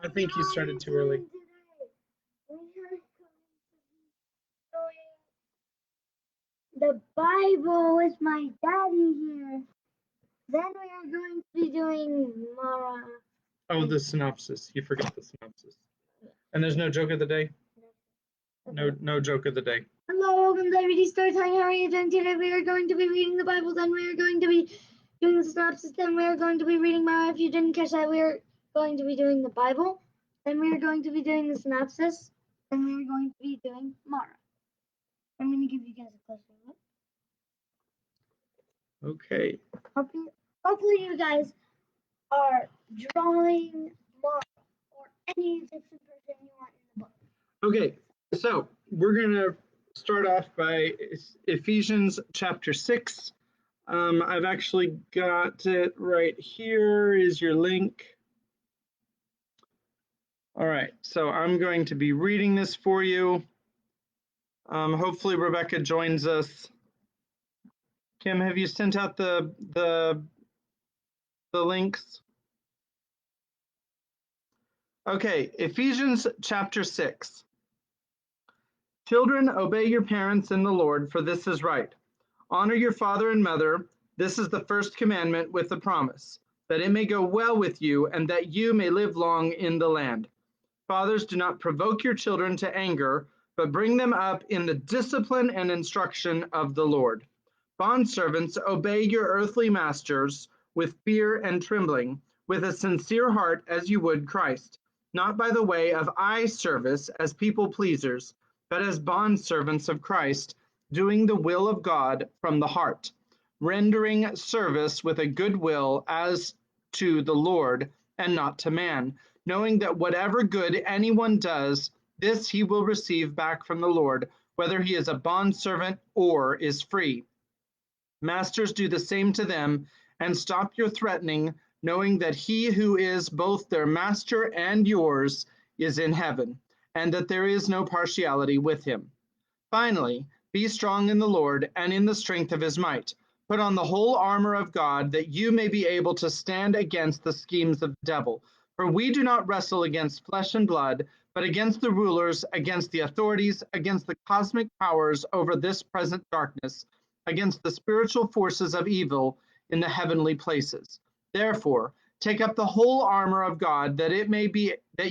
I think you started too early. The Bible with my daddy here. Then we are going to be doing Mara. Oh, the synopsis. You forget the synopsis. And there's no joke of the day? No joke of the day. Hello, welcome to Everyday Storytime. How are you doing today? We are going to be reading the Bible, then we are going to be doing the synopsis, then we are going to be reading Mara. If you didn't catch that, we are going to be doing the Bible, then we are going to be doing the synopsis, then we are going to be doing Mara. I'm going to give you guys a closer look. Okay. Hopefully you guys are drawing Mara or any Egyptian person you want in the book. Okay, so we're going to start off by Ephesians chapter 6. I've actually got it right here is your link. All right, so I'm going to be reading this for you. Hopefully Rebecca joins us. Kim, have you sent out the links? Okay, Ephesians chapter 6. Children, obey your parents in the Lord, for this is right. Honor your father and mother. This is the first commandment with the promise, that it may go well with you and that you may live long in the land. Fathers, do not provoke your children to anger, but bring them up in the discipline and instruction of the Lord. Bondservants, obey your earthly masters with fear and trembling, with a sincere heart as you would Christ, not by the way of eye service as people pleasers, but as bondservants of Christ, doing the will of God from the heart, rendering service with a good will as to the Lord and not to man, knowing that whatever good anyone does, this he will receive back from the Lord, whether he is a bondservant or is free. Masters, do the same to them, and stop your threatening, knowing that he who is both their master and yours is in heaven, and that there is no partiality with him. Finally, be strong in the Lord and in the strength of his might. Put on the whole armor of God, that you may be able to stand against the schemes of the devil. For we do not wrestle against flesh and blood, but against the rulers, against the authorities, against the cosmic powers over this present darkness, against the spiritual forces of evil in the heavenly places. Therefore, take up the whole armor of God, that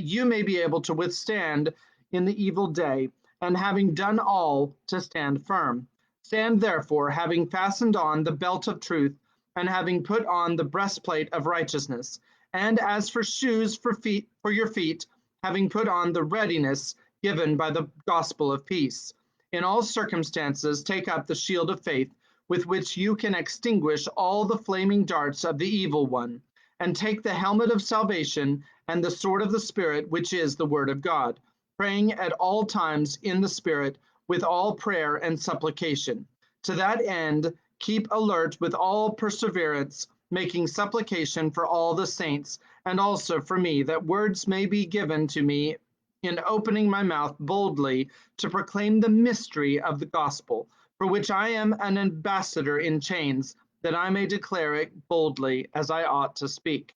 you may be able to withstand in the evil day, and having done all, to stand firm. Stand therefore, having fastened on the belt of truth, and having put on the breastplate of righteousness, and as for shoes for your feet, having put on the readiness given by the gospel of peace. In all circumstances, take up the shield of faith, with which you can extinguish all the flaming darts of the evil one, and take the helmet of salvation and the sword of the Spirit, which is the word of God, praying at all times in the Spirit with all prayer and supplication. To that end, keep alert with all perseverance, making supplication for all the saints, and also for me, that words may be given to me in opening my mouth boldly to proclaim the mystery of the gospel, for which I am an ambassador in chains, that I may declare it boldly as I ought to speak.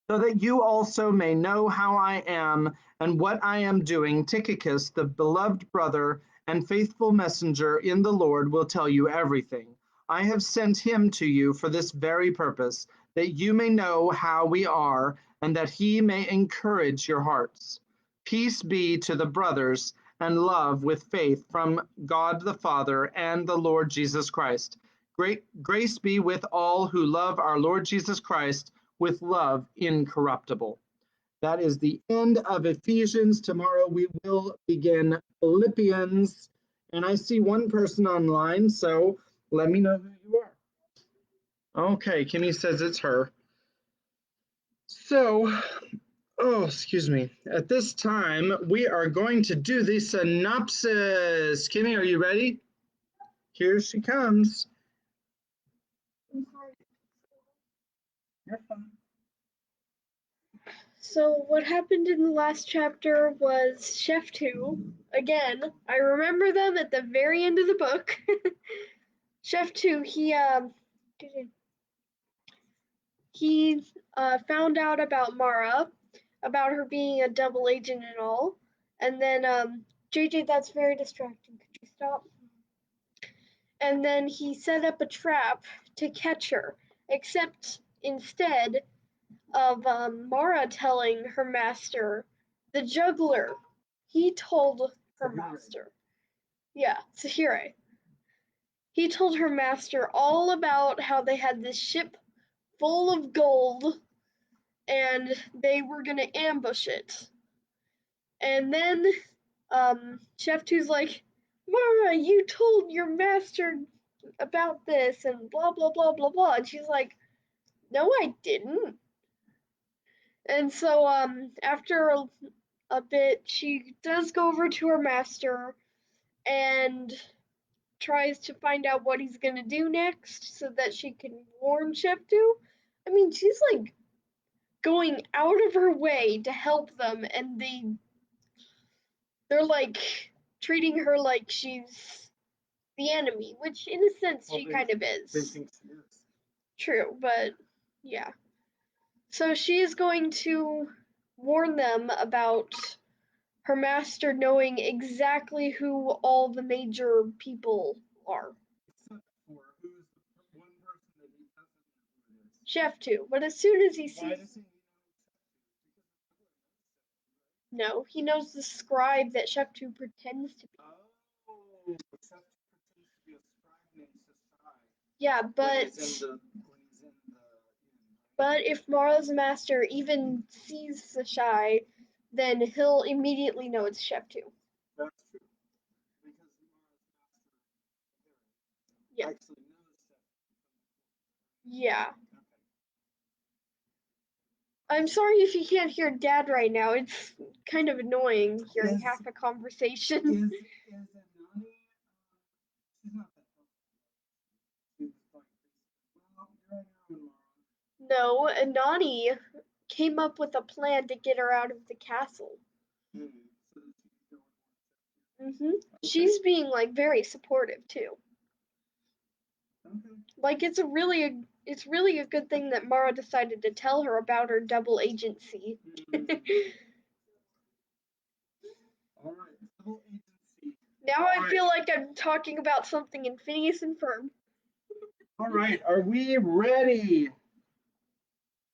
So that you also may know how I am and what I am doing, Tychicus, the beloved brother and faithful messenger in the Lord, will tell you everything. I have sent him to you for this very purpose, that you may know how we are, and that he may encourage your hearts. Peace be to the brothers, and love with faith from God the Father and the Lord Jesus Christ. Great grace be with all who love our Lord Jesus Christ with love incorruptible. That is the end of Ephesians. Tomorrow we will begin Philippians. And I see one person online, so let me know who you are. Okay, Kimmy says it's her. So, excuse me. At this time, we are going to do the synopsis. Kimmy, are you ready? Here she comes. You're fine. So what happened in the last chapter was Chef 2. Again, I remember them at the very end of the book. Chef 2, he found out about Mara. about her being a double agent and all. And then, JJ, that's very distracting. Could you stop? And then he set up a trap to catch her, except instead of Mara telling her master, the juggler, he told her master. Yeah, Sahire. He told her master all about how they had this ship full of gold and they were gonna ambush it. And then Chef Two's like, Mara, you told your master about this and blah blah blah blah blah. And she's like, no, I didn't. And so after a bit, she does go over to her master and tries to find out what he's gonna do next so that she can warn Chef Two. I mean, she's like going out of her way to help them, and they're like treating her like she's the enemy, which in a sense she kind of is. They think she is. True, but yeah. So she is going to warn them about her master knowing exactly who all the major people are. Except for who's the one person that he doesn't know who it is. Chef Two, but as soon as he sees, Why doesn't he know no, he knows the scribe that Chef Two pretends to be. Oh, Chef pretends to be a scribe named Sasai. Yeah, When but he's in the but if Mara's master even sees Sashai, then he'll immediately know it's Chef Two. That's true. Because Mara's master Yeah. actually knows Chef. Yeah. Okay. I'm sorry if you can't hear Dad right now. It's kind of annoying hearing Is- half a conversation. Is Anani? She's not that helpful. She's like, well, you're on your own, Mara. No, Anani came up with a plan to get her out of the castle. So that she can go Mhm. She's being like very supportive too. Okay. Like it's really a good thing that Mara decided to tell her about her double agency. All right. Double agency. Now All I right. feel like I'm talking about something in Phineas and Ferb. All right. Are we ready?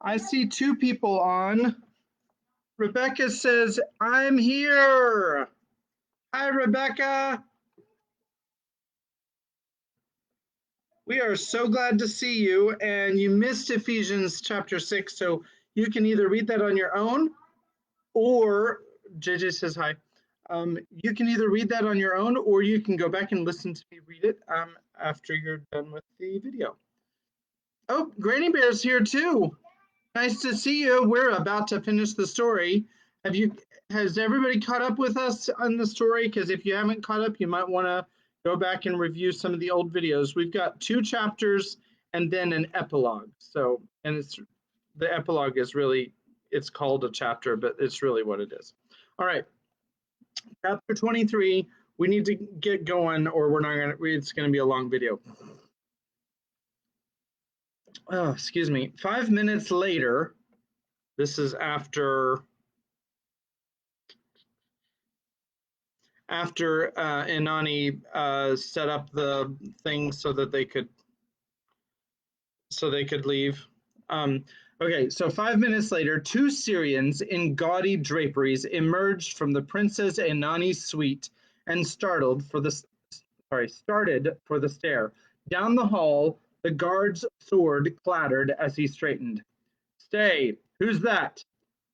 I see two people on. Rebecca says, I'm here. Hi, Rebecca. We are so glad to see you. And you missed Ephesians chapter 6. So you can either read that on your own or, JJ says hi. You can either read that on your own or you can go back and listen to me read it after you're done with the video. Oh, Granny Bear's here too. Nice to see you. We're about to finish the story. Has everybody caught up with us on the story? Because if you haven't caught up, you might want to go back and review some of the old videos. We've got 2 chapters and then an epilogue. So, and the epilogue is really, it's called a chapter, but it's really what it is. All right, chapter 23. We need to get going, or we're not gonna. It's gonna be a long video. Oh, excuse me. 5 minutes later. This is after Inanni set up the thing so that they could leave. Okay, so 5 minutes later, 2 Syrians in gaudy draperies emerged from the Princess Inanni's suite and started for the stair. Down the hall, the guard's sword clattered as he straightened. Stay! Who's that?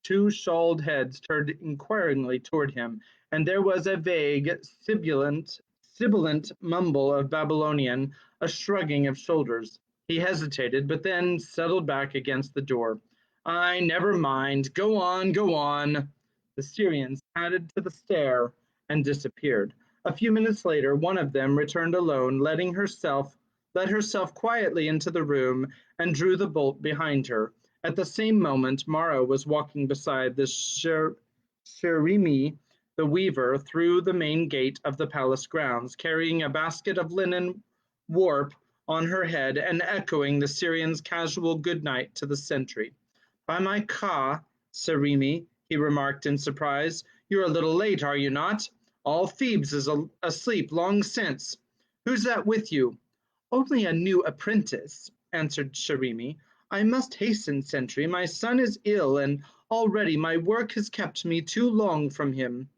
2 shawled heads turned inquiringly toward him, and there was a vague, sibilant mumble of Babylonian, a shrugging of shoulders. He hesitated, but then settled back against the door. Never mind. Go on, go on. The Syrians added to the stair and disappeared. A few minutes later, one of them returned alone, let herself quietly into the room and drew the bolt behind her. At the same moment, Mara was walking beside the Sherimi, the weaver, through the main gate of the palace grounds, carrying a basket of linen warp on her head and echoing the Syrian's casual good night to the sentry. By my ka, Sherimi, he remarked in surprise. "You're a little late, are you not? All Thebes is asleep long since. Who's that with you?" "Only a new apprentice," answered Shirimi. "I must hasten, sentry. My son is ill, and already my work has kept me too long from him."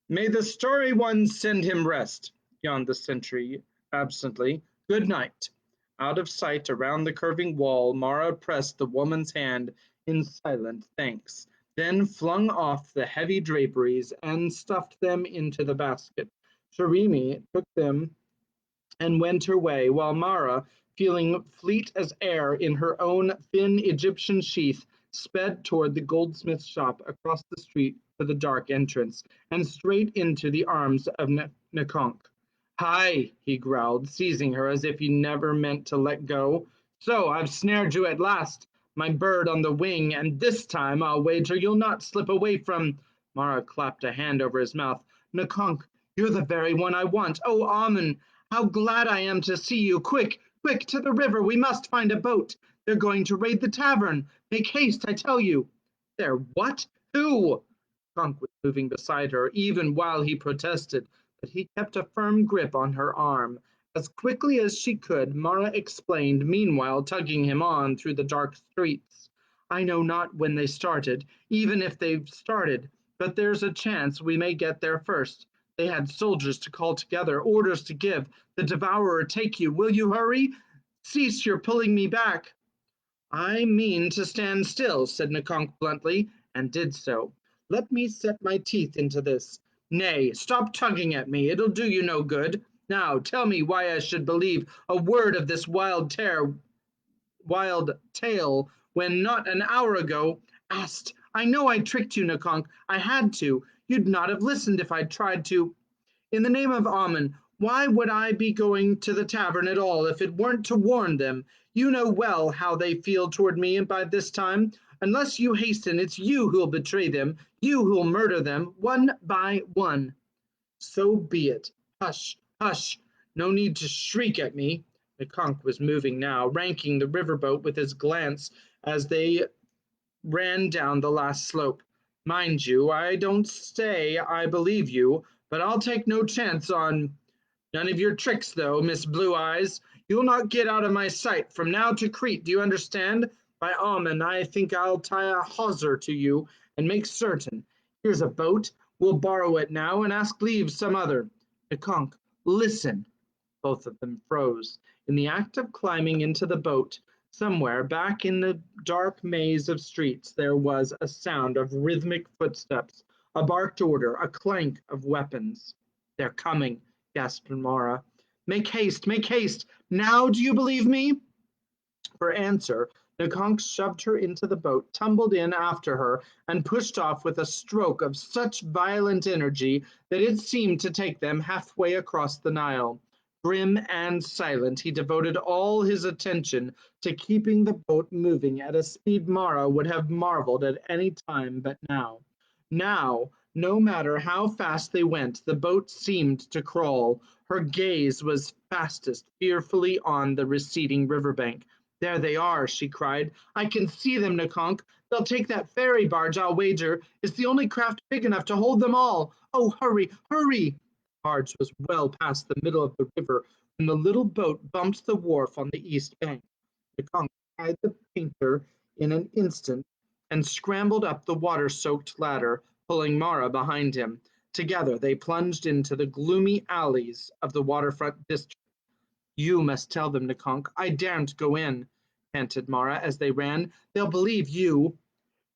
"May the Starry One send him rest," yawned the sentry absently. "Good night." Out of sight around the curving wall, Mara pressed the woman's hand in silent thanks, then flung off the heavy draperies and stuffed them into the basket. Shirimi took them and went her way, while Mara, feeling fleet as air in her own thin Egyptian sheath, sped toward the goldsmith's shop across the street to the dark entrance, and straight into the arms of Nakonk. "Hi," he growled, seizing her as if he never meant to let go. "So I've snared you at last, my bird on the wing, and this time I'll wager you'll not slip away from—" Mara clapped a hand over his mouth. "Nakonk, you're the very one I want. Oh, Amun, how glad I am to see you! Quick, quick, to the river! We must find a boat. They're going to raid the tavern. Make haste, I tell you." "They're what? Who?" Conk was moving beside her, even while he protested, but he kept a firm grip on her arm. As quickly as she could, Mara explained, meanwhile tugging him on through the dark streets. "I know not when they started, even if they've started, but there's a chance we may get there first. They had soldiers to call together, orders to give. The devourer take you. Will you hurry? Cease your pulling me back." "I mean to stand still," said Nakonk bluntly, and did so. "Let me set my teeth into this. Nay, stop tugging at me. It'll do you no good. Now, tell me why I should believe a word of this wild tale when not an hour ago— Ast, I know I tricked you, Nakonk. I had to. You'd not have listened if I'd tried to. In the name of Amun, why would I be going to the tavern at all if it weren't to warn them? You know well how they feel toward me by this time. Unless you hasten, it's you who'll betray them, you who'll murder them, one by one." "So be it. Hush, hush. No need to shriek at me." The conch was moving now, ranking the riverboat with his glance as they ran down the last slope. "Mind you, I don't say I believe you, but I'll take no chance on— None of your tricks, though, Miss Blue Eyes. You'll not get out of my sight from now to Crete, do you understand? By Amen, I think I'll tie a hawser to you and make certain. Here's a boat. We'll borrow it now and ask leave some other. Nakonk, listen." Both of them froze. In the act of climbing into the boat, somewhere back in the dark maze of streets, there was a sound of rhythmic footsteps, a barked order, a clank of weapons. "They're coming," gasped Mara. Make haste, make haste! Now do you believe me?" For answer, Nakonk shoved her into the boat, tumbled in after her, and pushed off with a stroke of such violent energy that it seemed to take them halfway across the Nile. Grim and silent, he devoted all his attention to keeping the boat moving at a speed Mara would have marveled at any time but now. Now, no matter how fast they went, the boat seemed to crawl. Her gaze was fastest fearfully on the receding riverbank. "There they are," she cried. "I can see them, Nakonk. They'll take that ferry barge, I'll wager. It's the only craft big enough to hold them all. Oh, hurry, hurry!" The barge was well past the middle of the river when the little boat bumped the wharf on the east bank. Nakonk tied the painter in an instant and scrambled up the water-soaked ladder, pulling Mara behind him. Together they plunged into the gloomy alleys of the waterfront district. "You must tell them, Nakonk. I daren't go in," panted Mara as they ran. "They'll believe you."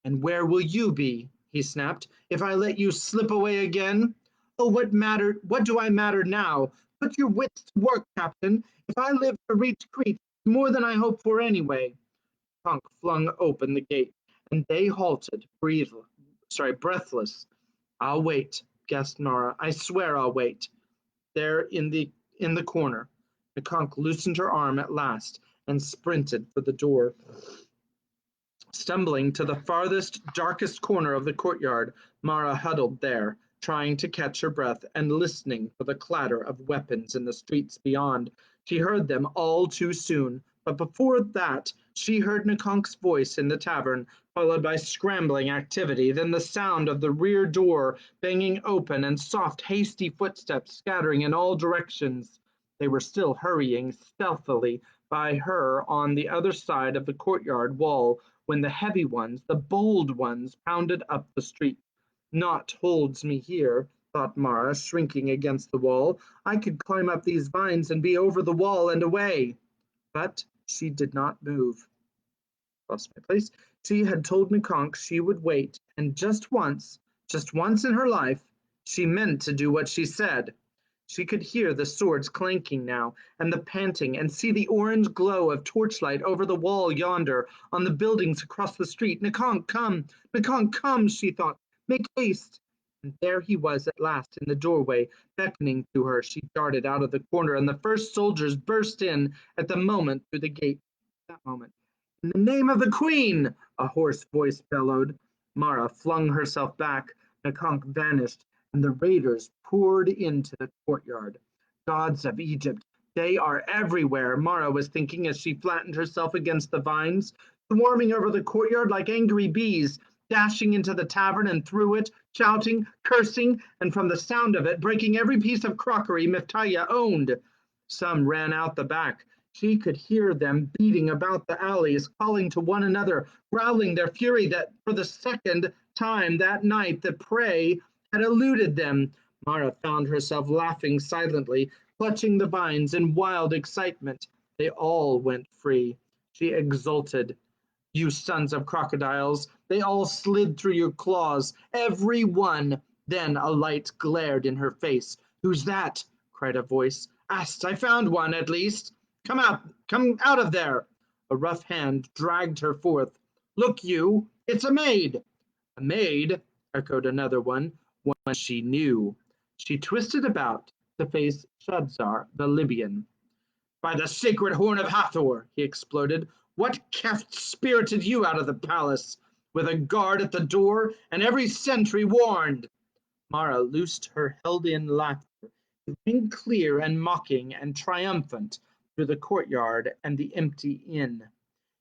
"And where will you be," he snapped, "if I let you slip away again?" "Oh, what do I matter now? Put your wits to work, Captain. If I live to reach Crete, it's more than I hope for anyway." Conk flung open the gate, and they halted, breathless. "I'll wait," gasped Nora. "I swear I'll wait." There in the corner, the conch loosened her arm at last and sprinted for the door. Stumbling to the farthest, darkest corner of the courtyard, Mara huddled there, trying to catch her breath and listening for the clatter of weapons in the streets beyond. She heard them all too soon, But before that, she heard Nikonk's voice in the tavern, followed by scrambling activity, then the sound of the rear door banging open and soft, hasty footsteps scattering in all directions. They were still hurrying stealthily by her on the other side of the courtyard wall when the heavy ones, the bold ones, pounded up the street. Naught holds me here, thought Mara, shrinking against the wall. I could climb up these vines and be over the wall and away. But she did not move. Lost my place. She had told Nikonk she would wait, and just once in her life, she meant to do what she said. She could hear the swords clanking now, and the panting, and see the orange glow of torchlight over the wall yonder, on the buildings across the street. Nikonk, come, she thought. Make haste. And there he was at last in the doorway, beckoning to her. She darted out of the corner, and the first soldiers burst in at the moment through the gate. That moment. In the name of the Queen, a hoarse voice bellowed. Mara flung herself back. Nikonk vanished, and the raiders poured into the courtyard. Gods of Egypt, they are everywhere, Mara was thinking as she flattened herself against the vines, swarming over the courtyard like angry bees, dashing into the tavern and through it, shouting, cursing, and from the sound of it, breaking every piece of crockery Miftaia owned. Some ran out the back. She could hear them beating about the alleys, calling to one another, growling their fury that for the second time that night the prey had eluded them. Mara found herself laughing silently, clutching the vines in wild excitement. They all went free. She exulted. You sons of crocodiles, they all slid through your claws, every one. Then a light glared in her face. Who's that? Cried a voice. Ast, I found one at least. Come out of there. A rough hand dragged her forth. Look you, it's a maid. A maid, echoed another one she knew. She twisted about to face Shadzar, the Libyan. By the sacred horn of Hathor, he exploded. What keft spirited you out of the palace? With a guard at the door and every sentry warned. Mara loosed her held-in laughter, ringing clear and mocking and triumphant through the courtyard and the empty inn.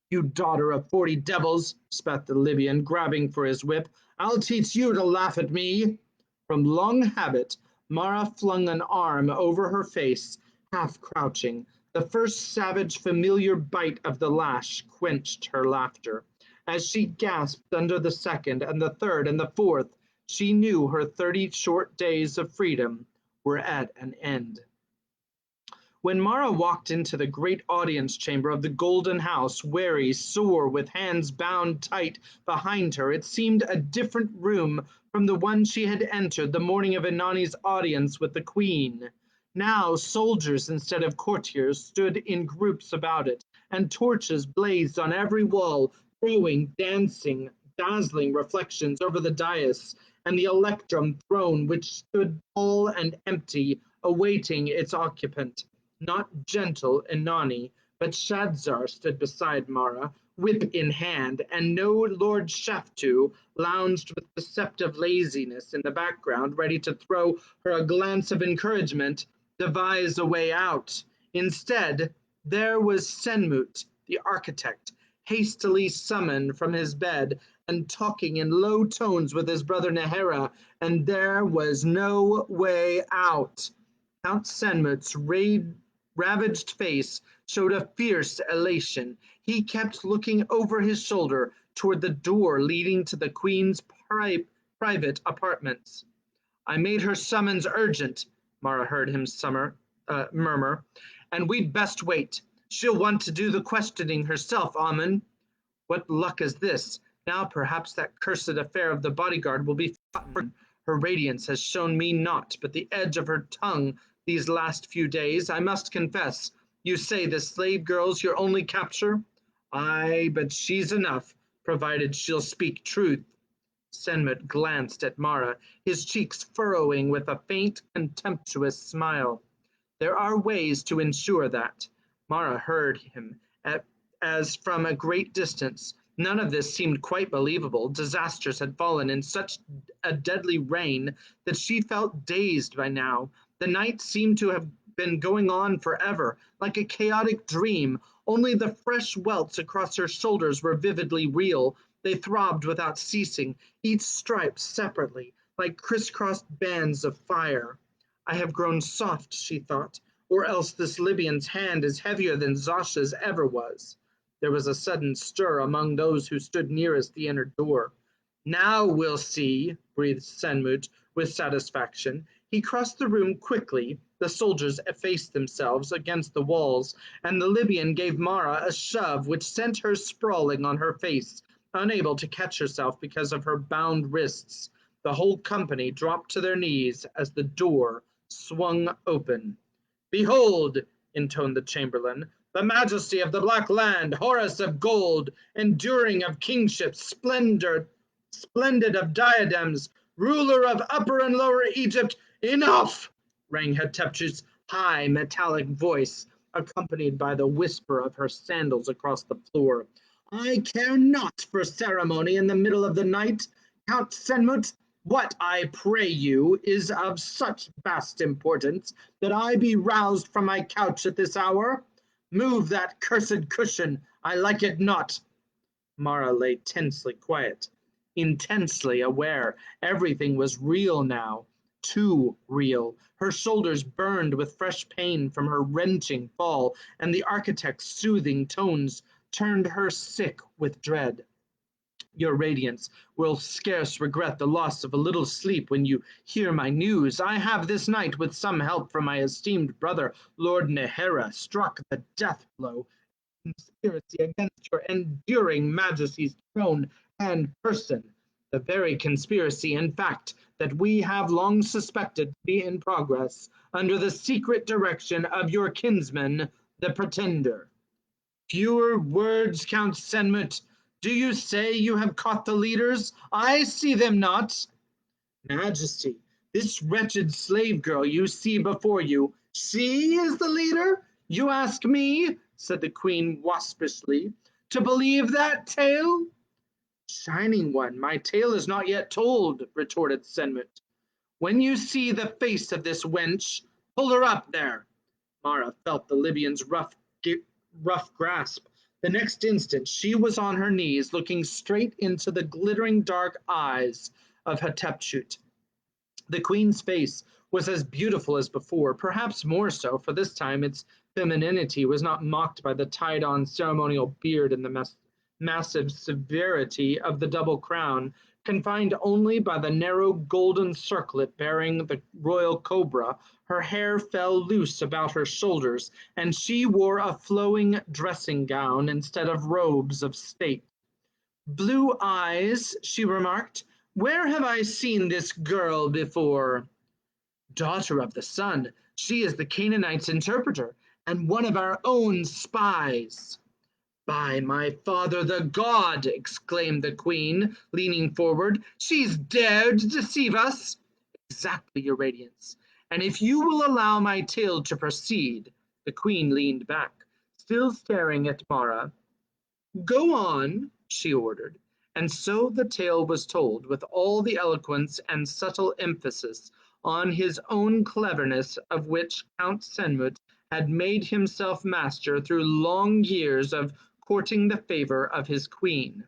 You daughter of 40 devils, spat the Libyan, grabbing for his whip. I'll teach you to laugh at me. From long habit, Mara flung an arm over her face, half crouching. The first savage familiar bite of the lash quenched her laughter. As she gasped under the second and the third and the fourth, she knew her 30 short days of freedom were at an end. When Mara walked into the great audience chamber of the Golden House, weary, sore, with hands bound tight behind her, it seemed a different room from the one she had entered the morning of Inani's audience with the Queen. Now soldiers instead of courtiers stood in groups about it, and torches blazed on every wall, throwing dancing, dazzling reflections over the dais and the electrum throne, which stood tall and empty, awaiting its occupant. Not gentle Inani, but Shadzar stood beside Mara, whip in hand, and no Lord Shaftu lounged with deceptive laziness in the background, ready to throw her a glance of encouragement, devise a way out. Instead, there was Senmut, the architect, hastily summoned from his bed and talking in low tones with his brother Nehera, and there was no way out. Count Senmut's ravaged face showed a fierce elation. He kept looking over his shoulder toward the door leading to the Queen's private apartments. I made her summons urgent, Mara heard him murmur, and we'd best wait. She'll want to do the questioning herself, Amun. What luck is this? Now perhaps that cursed affair of the bodyguard will be forgotten. Her radiance has shown me naught but the edge of her tongue these last few days. I must confess, you say the slave girl's your only capture? Aye, but she's enough, provided she'll speak truth. Senmut glanced at Mara, his cheeks furrowing with a faint, contemptuous smile. There are ways to ensure that. Mara heard him as from a great distance. None of this seemed quite believable. Disasters had fallen in such a deadly rain that she felt dazed by now. The night seemed to have been going on forever, like a chaotic dream. Only the fresh welts across her shoulders were vividly real. They throbbed without ceasing, each stripe separately, like crisscrossed bands of fire. I have grown soft, she thought, or else this Libyan's hand is heavier than Zosha's ever was. There was a sudden stir among those who stood nearest the inner door. Now we'll see, breathed Senmut with satisfaction. He crossed the room quickly. The soldiers effaced themselves against the walls, and the Libyan gave Mara a shove which sent her sprawling on her face, unable to catch herself because of her bound wrists. The whole company dropped to their knees as the door swung open. Behold, intoned the chamberlain, the majesty of the Black Land, Horus of gold, enduring of kingship, splendid of diadems, ruler of Upper and Lower Egypt. Enough! Rang Hatshepsut's high metallic voice, accompanied by the whisper of her sandals across the floor. I care not for ceremony in the middle of the night. Count Senmut, what, I pray you, is of such vast importance that I be roused from my couch at this hour? Move that cursed cushion, I like it not. Mara lay tensely quiet, intensely aware. Everything was real now, too real. Her shoulders burned with fresh pain from her wrenching fall, and the architect's soothing tones turned her sick with dread. Your radiance will scarce regret the loss of a little sleep when you hear my news. I have this night, with some help from my esteemed brother, Lord Nehera, struck the death blow. Conspiracy against your enduring majesty's throne and person. The very conspiracy, in fact, that we have long suspected to be in progress, under the secret direction of your kinsman, the Pretender. Fewer words, Count Senmut. Do you say you have caught the leaders? I see them not. Majesty, this wretched slave girl you see before you, she is the leader? You ask me, said the queen waspishly, to believe that tale? Shining One, my tale is not yet told, retorted Senmut. When you see the face of this wench, pull her up there. Mara felt the Libyan's rough grasp. The next instant she was on her knees, looking straight into the glittering dark eyes of Hatshepsut. The queen's face was as beautiful as before, perhaps more so, for this time its femininity was not mocked by the tied-on ceremonial beard and the massive severity of the double crown, confined only by the narrow golden circlet bearing the royal cobra. Her hair fell loose about her shoulders, and she wore a flowing dressing gown instead of robes of state. Blue eyes, she remarked. Where have I seen this girl before? Daughter of the sun, she is the Canaanite's interpreter, and one of our own spies. By my father the god, exclaimed the queen, leaning forward, she's dared to deceive us. Exactly, your radiance. And if you will allow my tale to proceed, the queen leaned back, still staring at Mara. Go on, she ordered. And so the tale was told, with all the eloquence and subtle emphasis on his own cleverness of which Count Senmut had made himself master through long years of courting the favor of his queen.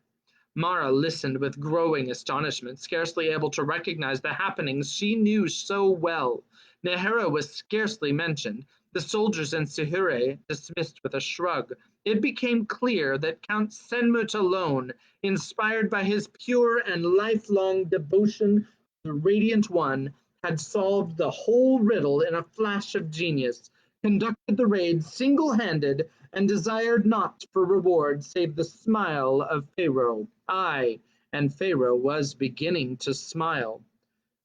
Mara listened with growing astonishment, scarcely able to recognize the happenings she knew so well. Nehera was scarcely mentioned, the soldiers and Sihure dismissed with a shrug. It became clear that Count Senmut alone, inspired by his pure and lifelong devotion to the Radiant One, had solved the whole riddle in a flash of genius, conducted the raid single-handed, and desired naught for reward save the smile of Pharaoh. Aye, and Pharaoh was beginning to smile.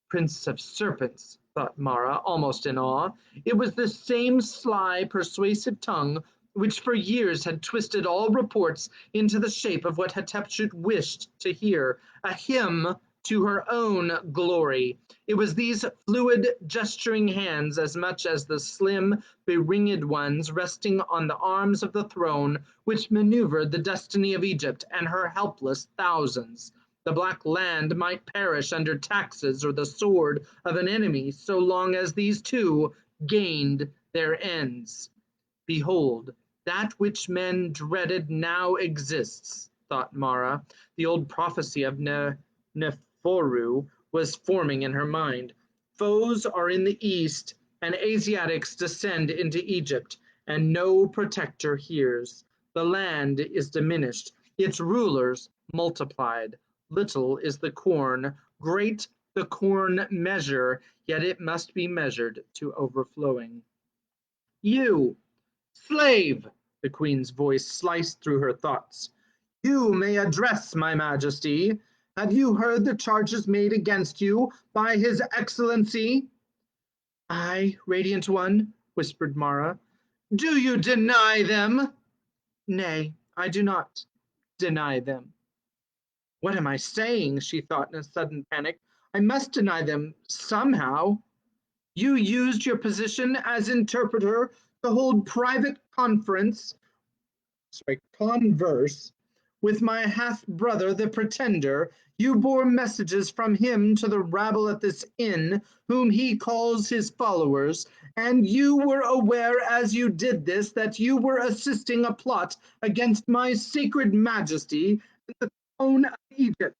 Prince of serpents, thought Mara, almost in awe. It was the same sly, persuasive tongue which for years had twisted all reports into the shape of what Hatshepsut wished to hear, a hymn to her own glory. It was these fluid, gesturing hands, as much as the slim, beringed ones resting on the arms of the throne, which maneuvered the destiny of Egypt and her helpless thousands. The Black Land might perish under taxes or the sword of an enemy so long as these two gained their ends. Behold, that which men dreaded now exists, thought Mara. The old prophecy of Neforu was forming in her mind. Foes are in the east, and Asiatics descend into Egypt, and no protector hears. The land is diminished, its rulers multiplied. Little is the corn, great the corn measure, yet it must be measured to overflowing. You, slave! The queen's voice sliced through her thoughts. You may address my majesty. Have you heard the charges made against you by his excellency? I, radiant one, whispered Mara. Do you deny them? Nay, I do not deny them. What am I saying? She thought in a sudden panic. I must deny them somehow. You used your position as interpreter to hold private converse with my half-brother, the pretender. You bore messages from him to the rabble at this inn, whom he calls his followers, and you were aware as you did this that you were assisting a plot against my sacred majesty and the throne of Egypt.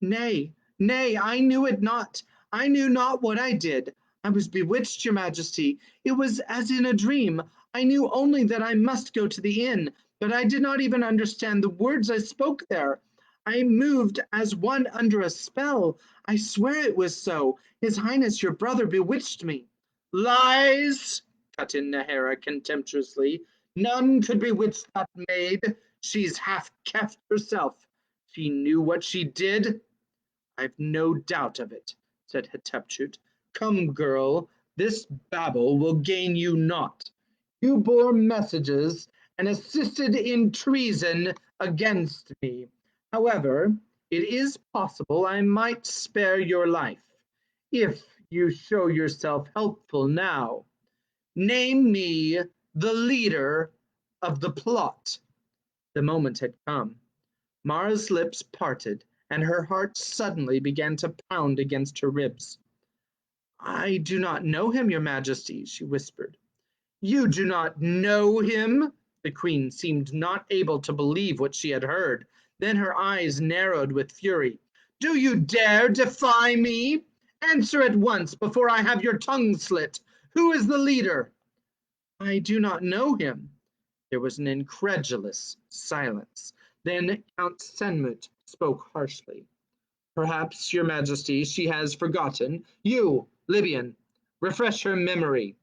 Nay, nay, I knew it not. I knew not what I did. I was bewitched, your majesty. It was as in a dream. I knew only that I must go to the inn, but I did not even understand the words I spoke there. I moved as one under a spell. I swear it was so. His Highness, your brother, bewitched me. Lies, cut in Nahara contemptuously. None could bewitch that maid. She's half kept herself. She knew what she did. I've no doubt of it, said Hatshepsut. Come, girl, this babble will gain you naught. You bore messages and assisted in treason against me. However, it is possible I might spare your life, if you show yourself helpful now. Name me the leader of the plot. The moment had come. Mara's lips parted, and her heart suddenly began to pound against her ribs. I do not know him, your majesty, she whispered. You do not know him? The queen seemed not able to believe what she had heard. Then her eyes narrowed with fury. Do you dare defy me? Answer at once before I have your tongue slit. Who is the leader? I do not know him. There was an incredulous silence. Then Count Senmut spoke harshly. Perhaps, your majesty, she has forgotten. You, Libyan, refresh her memory.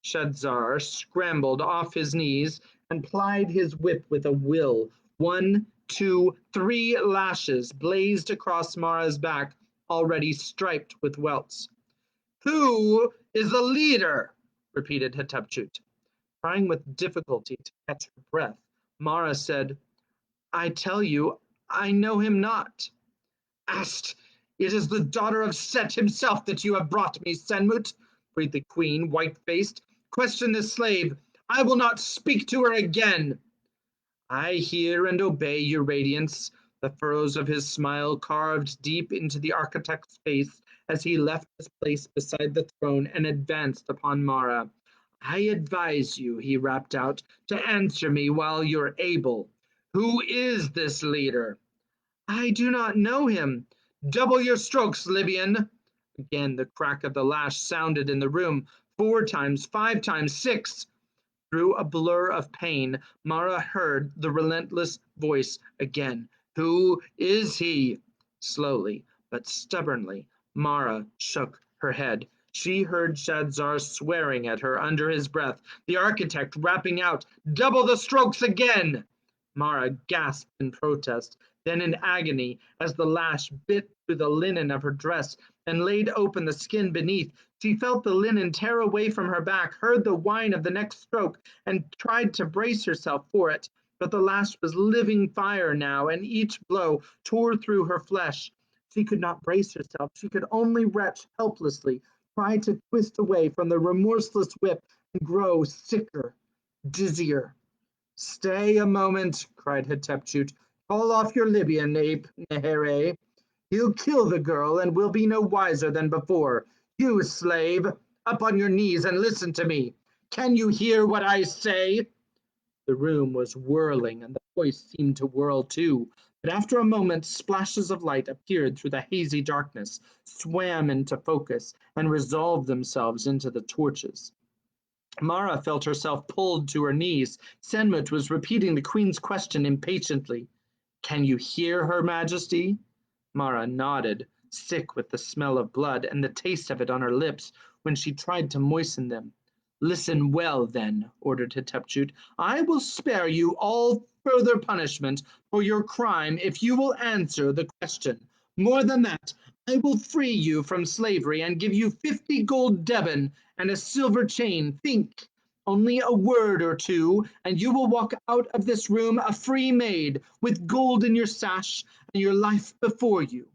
Shadzar scrambled off his knees and plied his whip with a will. 1, 2, 3 lashes blazed across Mara's back, already striped with welts. Who is the leader? Repeated Hatshepsut. Trying with difficulty to catch her breath, Mara said, I tell you, I know him not. Ast, it is the daughter of Set himself that you have brought me, Senmut, breathed the queen, white-faced. Question this slave. I will not speak to her again. I hear and obey, your radiance. The furrows of his smile carved deep into the architect's face as he left his place beside the throne and advanced upon Mara. I advise you, he rapped out, to answer me while you're able. Who is this leader? I do not know him. Double your strokes, Libyan. Again the crack of the lash sounded in the room, 4 times, 5 times, 6. Through a blur of pain, Mara heard the relentless voice again. Who is he? Slowly, but stubbornly, Mara shook her head. She heard Shadzar swearing at her under his breath, the architect rapping out, double the strokes again! Mara gasped in protest, then in agony, as the lash bit through the linen of her dress and laid open the skin beneath. She felt the linen tear away from her back, heard the whine of the next stroke, and tried to brace herself for it. But the lash was living fire now, and each blow tore through her flesh. She could not brace herself. She could only retch helplessly, try to twist away from the remorseless whip and grow sicker, dizzier. Stay a moment, cried Hatshepsut. Call off your Libyan ape, Nehere. He'll kill the girl, and we'll be no wiser than before. You slave, up on your knees and listen to me. Can you hear what I say?" The room was whirling, and the voice seemed to whirl too. But after a moment, splashes of light appeared through the hazy darkness, swam into focus, and resolved themselves into the torches. Mara felt herself pulled to her knees. Senmut was repeating the queen's question impatiently. "Can you hear Her Majesty?" Mara nodded, sick with the smell of blood and the taste of it on her lips when she tried to moisten them. "Listen well, then," ordered Hatshepsut. "I will spare you all further punishment for your crime if you will answer the question. More than that, I will free you from slavery and give you 50 gold deben and a silver chain. Think! Only a word or two, and you will walk out of this room a free maid, with gold in your sash and your life before you."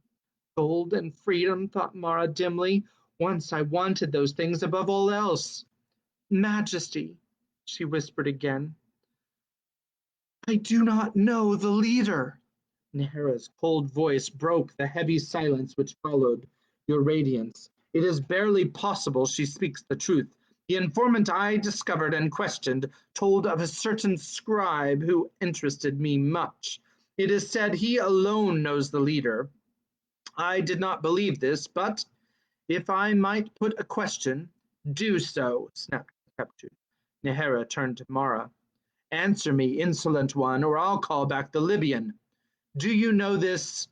Gold and freedom, thought Mara dimly. Once I wanted those things above all else. "Majesty," she whispered again, "I do not know the leader." Nehera's cold voice broke the heavy silence which followed. "Your Radiance, it is barely possible she speaks the truth. The informant I discovered and questioned told of a certain scribe who interested me much. It is said he alone knows the leader. I did not believe this, but if I might put a question—" "Do so," snapped Hatshepsut. Nehera turned to Mara. "Answer me, insolent one, or I'll call back the Libyan. Do you know this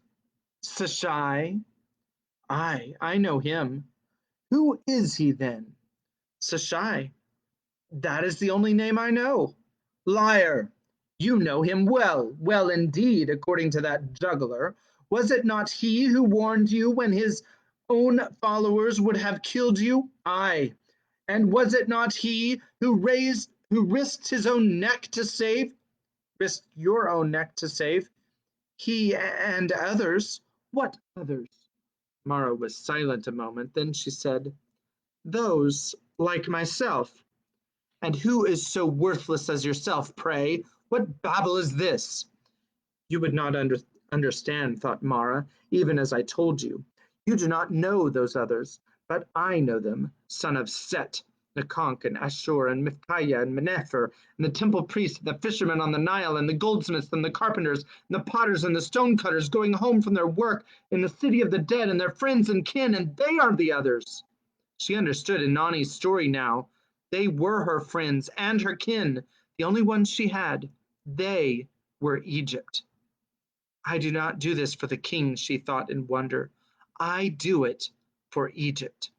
Sashai?" I know him." "Who is he, then?" "Sashai. That is the only name I know." "Liar! You know him well, well indeed, according to that juggler. Was it not he who warned you when his own followers would have killed you? Aye, and was it not he who risked his own neck to save, risked your own neck to save, he and others?" "What others?" Mara was silent a moment, then she said, "Those like myself." "And who is so worthless as yourself, pray? What babble is this?" "You would not understand," thought Mara, "even as I told you. You do not know those others, but I know them, son of Set, Nakonk and Ashur and Mithkaya and Menefer, and the temple priests, and the fishermen on the Nile, and the goldsmiths, and the carpenters, and the potters, and the stonecutters going home from their work in the city of the dead, and their friends and kin, and they are the others." She understood Inani's story now. They were her friends and her kin, the only ones she had. They were Egypt. "I do not do this for the king," she thought in wonder. "I do it for Egypt."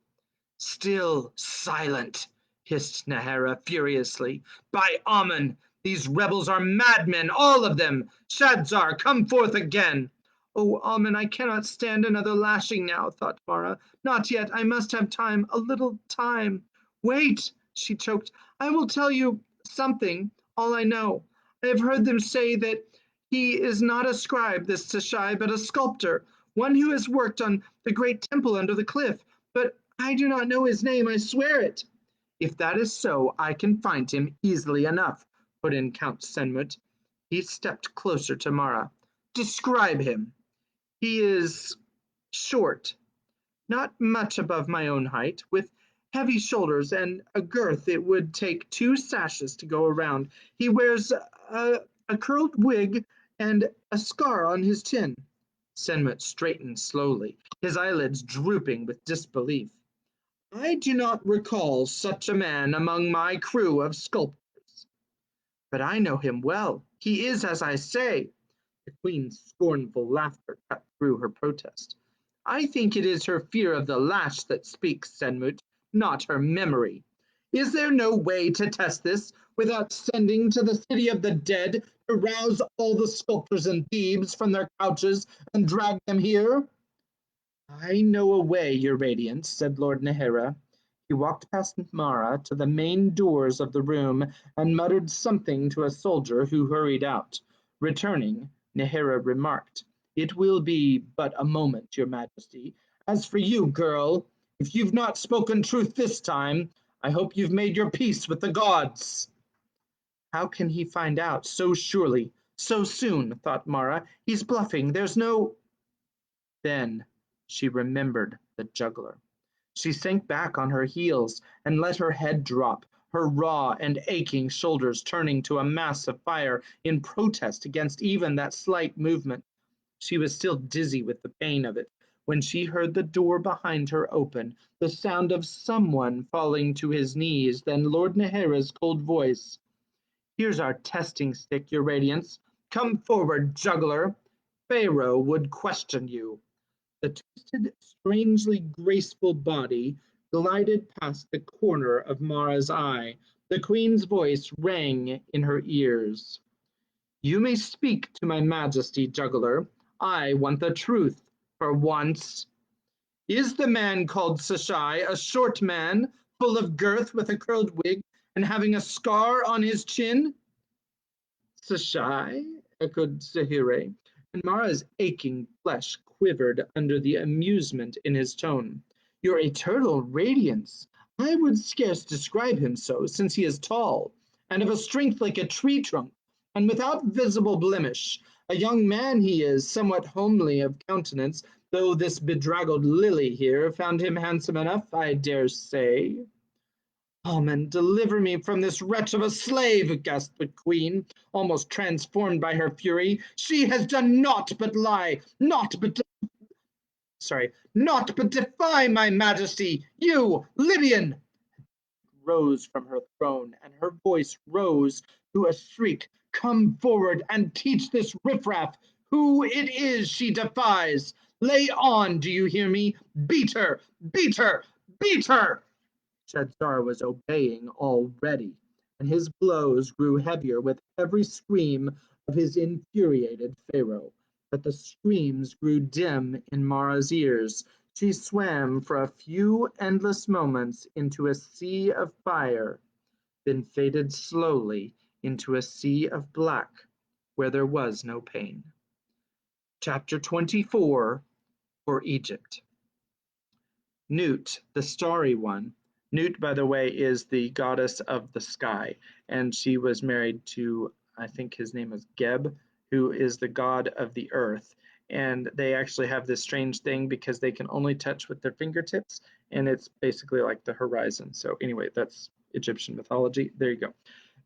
"Still silent," hissed Nehera furiously. "By Amun, these rebels are madmen, all of them! Shadzar, come forth again!" "Oh, Amun, I cannot stand another lashing now," thought Mara. "Not yet. I must have time, a little time." "Wait," she choked. "I will tell you something, all I know. I have heard them say that he is not a scribe, this Sashai, but a sculptor, one who has worked on the great temple under the cliff. But I do not know his name, I swear it." "If that is so, I can find him easily enough," put in Count Senmut. He stepped closer to Mara. "Describe him." "He is short, not much above my own height, with heavy shoulders and a girth it would take 2 sashes to go around. He wears a curled wig and a scar on his chin." Senmut straightened slowly, his eyelids drooping with disbelief. "I do not recall such a man among my crew of sculptors." "But I know him well. He is as I say." The queen's scornful laughter cut through her protest. "I think it is her fear of the lash that speaks, Senmut, not her memory. Is there no way to test this without sending to the city of the dead to rouse all the sculptors in Thebes from their couches and drag them here?" "I know a way, your Radiance," said Lord Nehera. He walked past Mara to the main doors of the room and muttered something to a soldier who hurried out. Returning, Nehera remarked, "It will be but a moment, your Majesty. As for you, girl, if you've not spoken truth this time, I hope you've made your peace with the gods." "How can he find out so surely, so soon?" thought Mara. "He's bluffing. There's no—" Then she remembered the juggler. She sank back on her heels and let her head drop. her raw and aching shoulders turning to a mass of fire in protest against even that slight movement. She was still dizzy with the pain of it when she heard the door behind her open, the sound of someone falling to his knees, then Lord Nahara's cold voice. Here's our testing stick, Your Radiance. Come forward, juggler. Pharaoh would question you. The twisted, strangely graceful body glided past the corner of Mara's eye. The queen's voice rang in her ears. You may speak to my majesty, juggler. I want the truth, for once. Is the man called Sashai a short man, full of girth with a curled wig, and having a scar on his chin? Sashai? Echoed Zahire, and Mara's aching flesh quivered under the amusement in his tone. Your eternal radiance! I would scarce describe him so, since he is tall, and of a strength like a tree trunk, and without visible blemish. A young man he is, somewhat homely of countenance, though this bedraggled lily here found him handsome enough, I dare say. Amen, deliver me from this wretch of a slave, gasped the queen, almost transformed by her fury. She has done naught but lie, naught but defy my majesty. You, Libyan, rose from her throne, and her voice rose to a shriek. Come forward and teach this riffraff who it is she defies. Lay on, do you hear me? Beat her, beat her, beat her! Shadzar was obeying already, and his blows grew heavier with every scream of his infuriated Pharaoh. But the screams grew dim in Mara's ears. She swam for a few endless moments into a sea of fire, then faded slowly into a sea of black where there was no pain. Chapter 24 for Egypt. Nut, the starry one. Nut, by the way, is the goddess of the sky, and she was married to, I think his name is Geb, who is the god of the earth. And they actually have this strange thing because they can only touch with their fingertips, and it's basically like the horizon. So anyway, that's Egyptian mythology. There you go.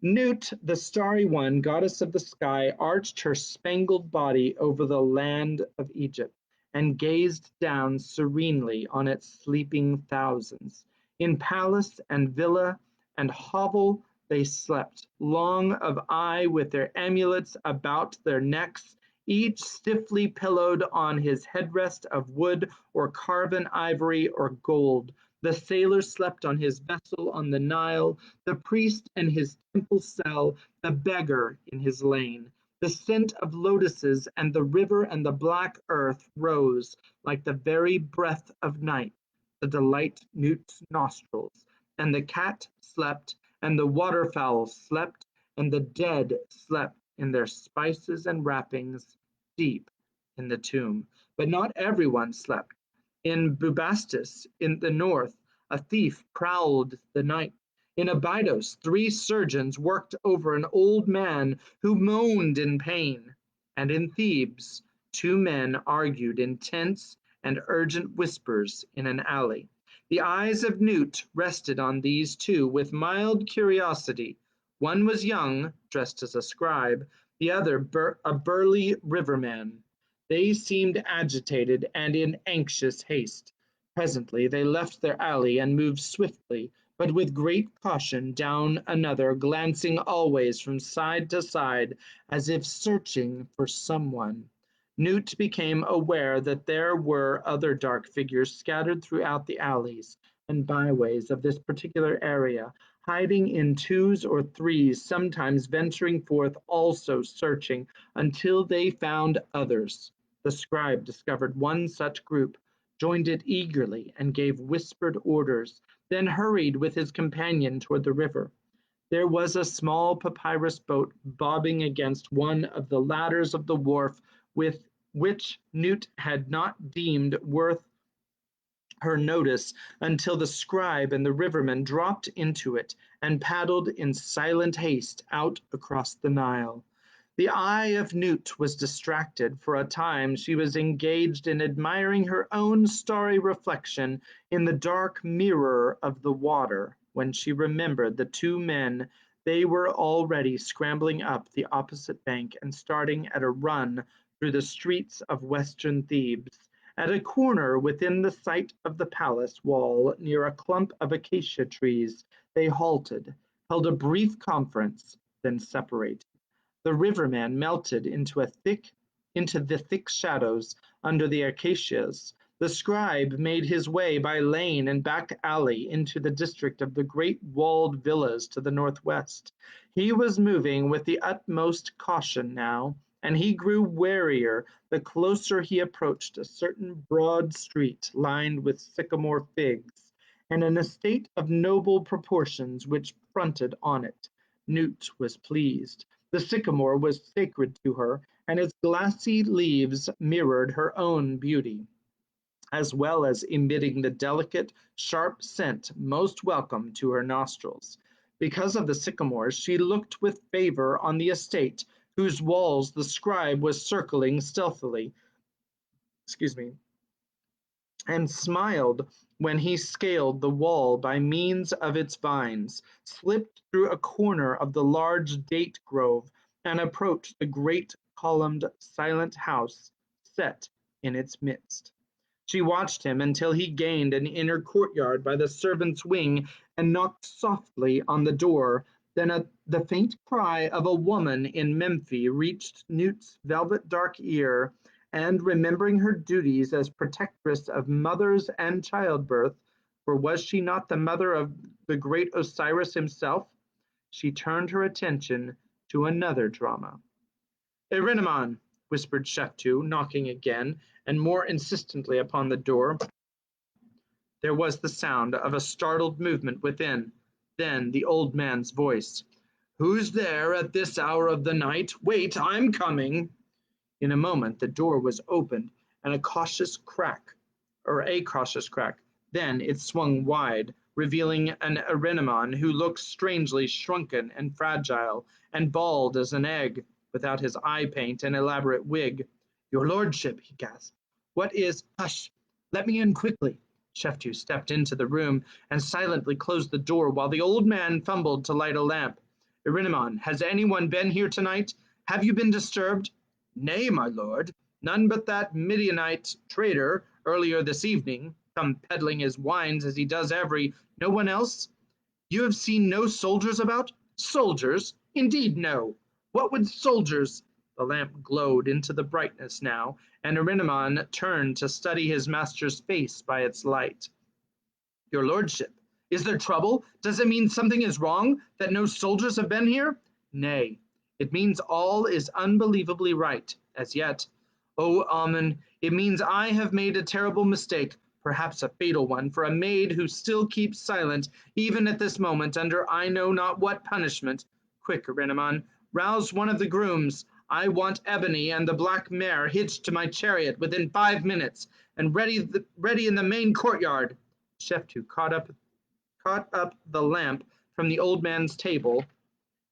Nut, the starry one, goddess of the sky, arched her spangled body over the land of Egypt and gazed down serenely on its sleeping thousands. In palace and villa and hovel they slept, long of eye with their amulets about their necks, each stiffly pillowed on his headrest of wood or carven ivory or gold. The sailor slept on his vessel on the Nile, the priest in his temple cell, the beggar in his lane. The scent of lotuses and the river and the black earth rose like the very breath of night to delight Nut's nostrils. And the cat slept, and the waterfowl slept, and the dead slept in their spices and wrappings deep in the tomb. But not everyone slept. In Bubastis, in the north, a thief prowled the night. In Abydos, 3 surgeons worked over an old man who moaned in pain. And in Thebes, 2 men argued in tense and urgent whispers in an alley. The eyes of Nut rested on these 2 with mild curiosity. One was young, dressed as a scribe, the other a burly riverman. They seemed agitated and in anxious haste. Presently they left their alley and moved swiftly, but with great caution, down another, glancing always from side to side, as if searching for someone. Nut became aware that there were other dark figures scattered throughout the alleys and byways of this particular area, hiding in 2s or 3s, sometimes venturing forth also searching until they found others. The scribe discovered one such group, joined it eagerly, and gave whispered orders, then hurried with his companion toward the river. There was a small papyrus boat bobbing against one of the ladders of the wharf, with which Nut had not deemed worth her notice until the scribe and the riverman dropped into it and paddled in silent haste out across the Nile. The eye of Nut was distracted. For a time she was engaged in admiring her own starry reflection in the dark mirror of the water, when she remembered the two men. They were already scrambling up the opposite bank and starting at a run through the streets of western Thebes. At a corner within the sight of the palace wall, near a clump of acacia trees, they halted, held a brief conference, then separated. The riverman melted into the thick shadows under the acacias. The scribe made his way by lane and back alley into the district of the great walled villas to the northwest. He was moving with the utmost caution now, and he grew warier the closer he approached a certain broad street lined with sycamore figs, and an estate of noble proportions which fronted on it. Newt was pleased. The sycamore was sacred to her, and its glassy leaves mirrored her own beauty, as well as emitting the delicate, sharp scent most welcome to her nostrils. Because of the sycamores, she looked with favor on the estate, whose walls the scribe was circling stealthily, and smiled when he scaled the wall by means of its vines, slipped through a corner of the large date grove, and approached the great columned silent house set in its midst. She watched him until he gained an inner courtyard by the servants' wing and knocked softly on the door. Then the faint cry of a woman in Memphis reached Newt's velvet dark ear, and remembering her duties as protectress of mothers and childbirth, for was she not the mother of the great Osiris himself, she turned her attention to another drama. "Erynemon," whispered Sheftu, knocking again, and more insistently upon the door. There was the sound of a startled movement within. Then the old man's voice. "Who's there at this hour of the night? Wait, I'm coming." In a moment the door was opened, and a cautious crack. Then it swung wide, revealing an Erynemon who looked strangely shrunken and fragile, and bald as an egg, without his eye paint and elaborate wig. "Your lordship," he gasped. "What is—" "Hush! Let me in quickly." Sheftu stepped into the room and silently closed the door while the old man fumbled to light a lamp. "Erynemon, has anyone been here tonight? Have you been disturbed?" "Nay, my lord, none but that Midianite trader earlier this evening, come peddling his wines as he does every—" "No one else? You have seen no soldiers about?" "Soldiers? Indeed, no. What would soldiers—" The lamp glowed into the brightness now, and Erynemon turned to study his master's face by its light. "Your lordship, is there trouble? Does it mean something is wrong, that no soldiers have been here?" "Nay, it means all is unbelievably right, as yet. Oh, Amun, it means I have made a terrible mistake, perhaps a fatal one, for a maid who still keeps silent, even at this moment, under I know not what punishment. Quick, Erynemon, rouse one of the grooms. I want Ebony and the black mare hitched to my chariot within 5 minutes, and ready in the main courtyard." Sheftu caught up the lamp from the old man's table,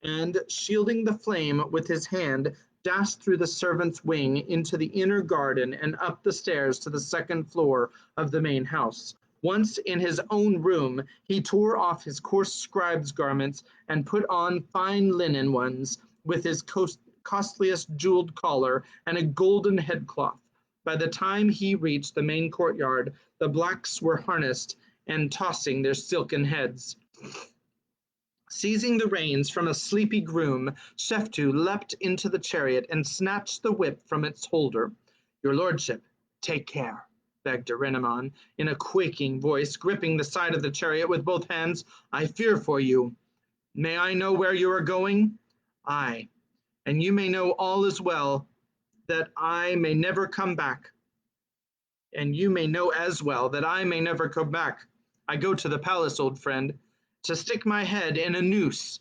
and, shielding the flame with his hand, dashed through the servants' wing into the inner garden and up the stairs to the second floor of the main house. Once in his own room, he tore off his coarse scribe's garments and put on fine linen ones, with his costliest jeweled collar and a golden headcloth. By the time he reached the main courtyard, the blacks were harnessed and tossing their silken heads. Seizing the reins from a sleepy groom, Sheftu leapt into the chariot and snatched the whip from its holder. "Your lordship, take care," begged Erynemon, in a quaking voice, gripping the side of the chariot with both hands. "I fear for you. May I know where you are going?" "Aye, and you may know all as well that I may never come back. And you may know as well that I may never come back. I go to the palace, old friend, to stick my head in a noose.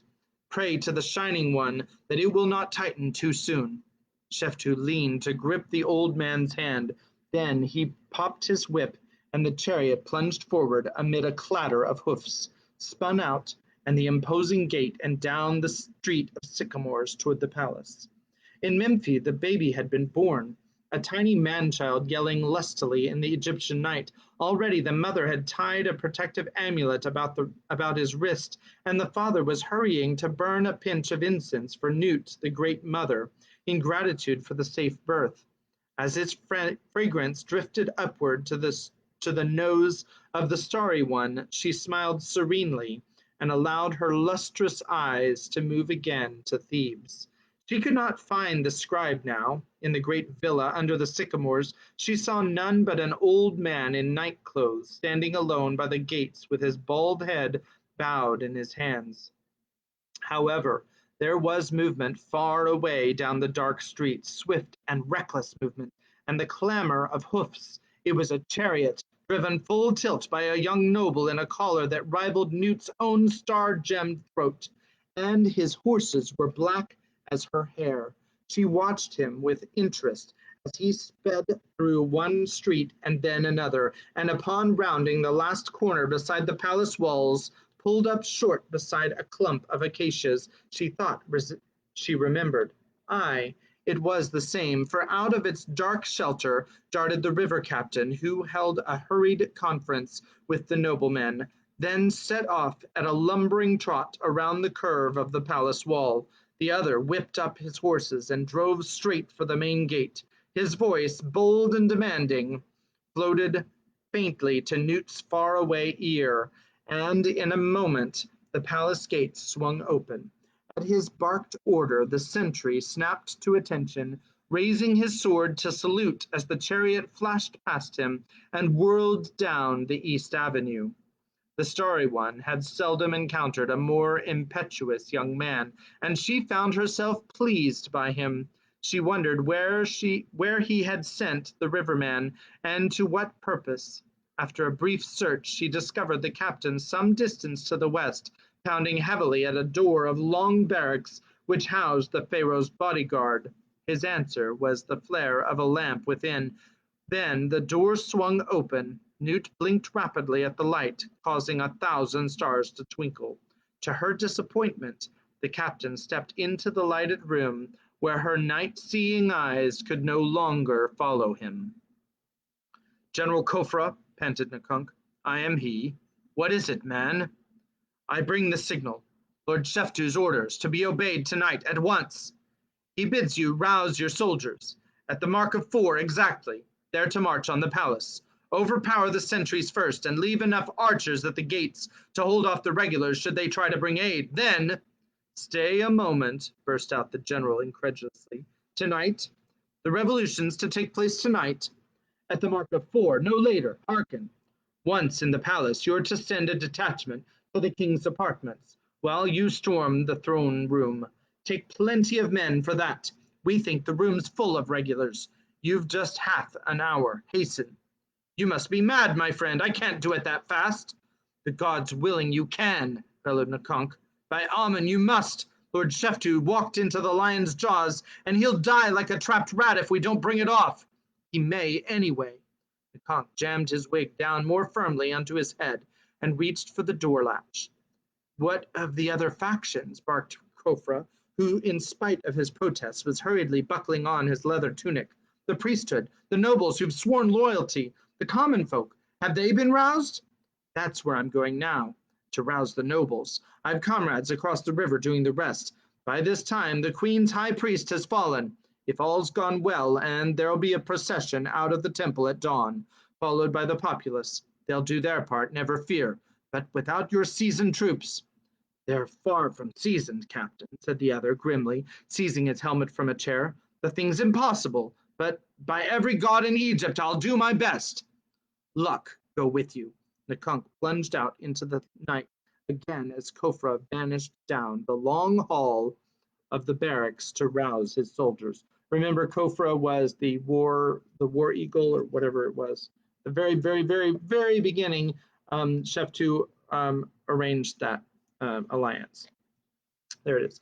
Pray to the Shining One that it will not tighten too soon." Sheftu leaned to grip the old man's hand. Then he popped his whip, and the chariot plunged forward amid a clatter of hoofs, spun out, and the imposing gate and down the street of Sycamores toward the palace. In Memphis the baby had been born. a tiny man-child yelling lustily in the Egyptian night. Already the mother had tied a protective amulet about his wrist, and the father was hurrying to burn a pinch of incense for Newt, the great mother, in gratitude for the safe birth. As its fragrance drifted upward to the nose of the starry one, she smiled serenely and allowed her lustrous eyes to move again to Thebes. She could not find the scribe now. In the great villa under the sycamores, she saw none but an old man in night clothes, standing alone by the gates with his bald head bowed in his hands. However, there was movement far away down the dark street, swift and reckless movement, and the clamor of hoofs. It was a chariot, driven full tilt by a young noble in a collar that rivaled Newt's own star-gemmed throat, and his horses were black as her hair. She watched him with interest as he sped through one street and then another, and upon rounding the last corner beside the palace walls, pulled up short beside a clump of acacias. She thought she remembered. Aye, it was the same, for out of its dark shelter darted the river captain, who held a hurried conference with the noblemen, then set off at a lumbering trot around the curve of the palace wall. The other whipped up his horses and drove straight for the main gate. His voice, bold and demanding, floated faintly to Newt's faraway ear, and in a moment the palace gates swung open. At his barked order, the sentry snapped to attention, raising his sword to salute as the chariot flashed past him and whirled down the East Avenue. The Starry One had seldom encountered a more impetuous young man, and she found herself pleased by him. She wondered where he had sent the riverman, and to what purpose. After a brief search, she discovered the captain some distance to the west, pounding heavily at a door of long barracks which housed the Pharaoh's bodyguard. His answer was the flare of a lamp within. Then the door swung open. Newt blinked rapidly at the light, causing 1,000 stars to twinkle. To her disappointment, the captain stepped into the lighted room where her night-seeing eyes could no longer follow him. "General Khofra," panted Nakunk, "I am he. What is it, man?" "I bring the signal. Lord Sheftu's orders, to be obeyed tonight, at once. He bids you rouse your soldiers. At the mark of 4 exactly, there to march on the palace. Overpower the sentries first, and leave enough archers at the gates to hold off the regulars should they try to bring aid. Then—" "Stay a moment," burst out the general incredulously. "Tonight? The revolution's to take place tonight? At the mark of 4, no later. Hearken. Once in the palace, you're to send a detachment for the king's apartments, while you storm the throne room. Take plenty of men for that. We think the room's full of regulars. You've just half an hour. Hasten." "You must be mad, my friend. I can't do it that fast." "The gods willing, you can," bellowed Nakunk. "By Amun, you must. Lord Sheftu walked into the lion's jaws, and he'll die like a trapped rat if we don't bring it off." "He may, anyway." Nakunk jammed his wig down more firmly onto his head and reached for the door latch. "What of the other factions?" barked Khofra, who, in spite of his protests, was hurriedly buckling on his leather tunic. "The priesthood, the nobles who've sworn loyalty, the common folk, have they been roused?" "That's where I'm going now, to rouse the nobles. I've comrades across the river doing the rest. By this time the Queen's high priest has fallen. If all's gone well, and there'll be a procession out of the temple at dawn, followed by the populace. They'll do their part, never fear, but without your seasoned troops—" "They're far from seasoned, Captain," said the other grimly, seizing his helmet from a chair. "The thing's impossible, but by every god in Egypt I'll do my best." "Luck go with you." Nakunk plunged out into the night again as Khofra vanished down the long hall of the barracks to rouse his soldiers. Remember, Khofra was the war eagle, or whatever it was. The very, very, very, very beginning, Sheftu arranged that alliance. There it is.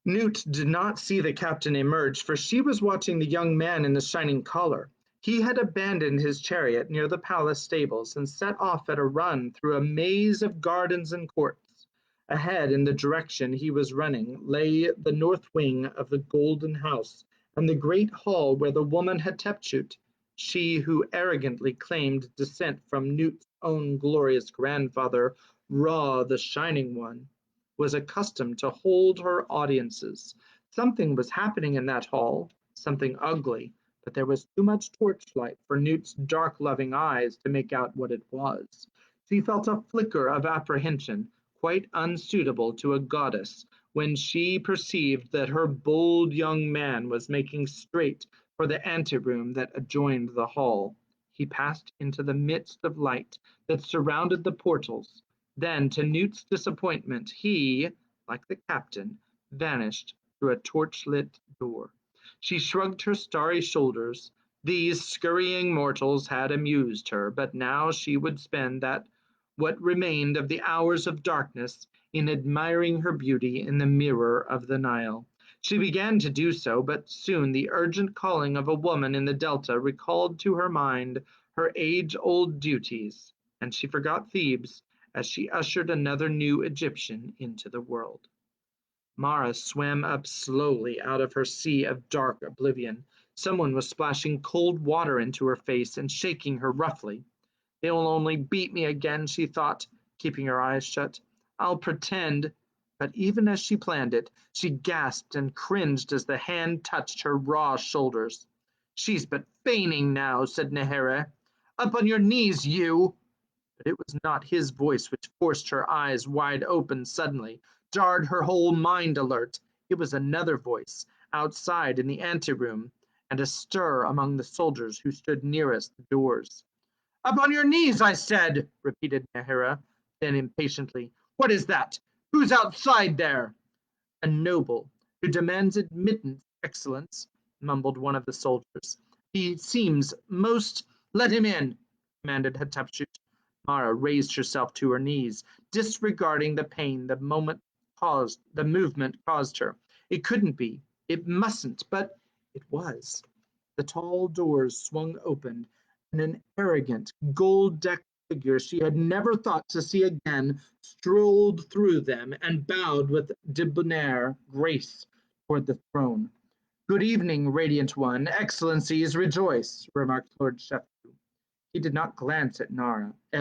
Newt did not see the captain emerge, for she was watching the young man in the shining collar. He had abandoned his chariot near the palace stables and set off at a run through a maze of gardens and courts. Ahead, in the direction he was running, lay the north wing of the Golden House, and the great hall where the woman Hatshepsut, she who arrogantly claimed descent from Nut's own glorious grandfather, Ra the Shining One, was accustomed to hold her audiences. Something was happening in that hall, something ugly, but there was too much torchlight for Newt's dark-loving eyes to make out what it was. She felt a flicker of apprehension, quite unsuitable to a goddess, when she perceived that her bold young man was making straight for the anteroom that adjoined the hall. He passed into the midst of light that surrounded the portals. Then, to Newt's disappointment, he, like the captain, vanished through a torch-lit door. She shrugged her starry shoulders. These scurrying mortals had amused her, but now she would spend that what remained of the hours of darkness in admiring her beauty in the mirror of the Nile. She began to do so, but soon the urgent calling of a woman in the Delta recalled to her mind her age-old duties, and she forgot Thebes as she ushered another new Egyptian into the world. Mara swam up slowly out of her sea of dark oblivion. Someone was splashing cold water into her face and shaking her roughly. They will only beat me again, she thought, keeping her eyes shut. I'll pretend. But even as she planned it, she gasped and cringed as the hand touched her raw shoulders. She's but feigning now, said Nehera. Up on your knees, you! But it was not his voice which forced her eyes wide open suddenly, jarred her whole mind alert. It was another voice, outside in the anteroom, and a stir among the soldiers who stood nearest the doors. Up on your knees, I said, repeated Nehera. Then impatiently, what is that? Who's outside there? A noble, who demands admittance, excellence, mumbled one of the soldiers. He seems most... Let him in, commanded Hatshepsut. Mara raised herself to her knees, disregarding the pain the movement caused her. It couldn't be. It mustn't, but it was. The tall doors swung open, and an arrogant, gold-decked figure she had never thought to see again strolled through them and bowed with debonair grace toward the throne. Good evening, radiant one. Excellencies, rejoice, remarked Lord Shephew. He did not glance at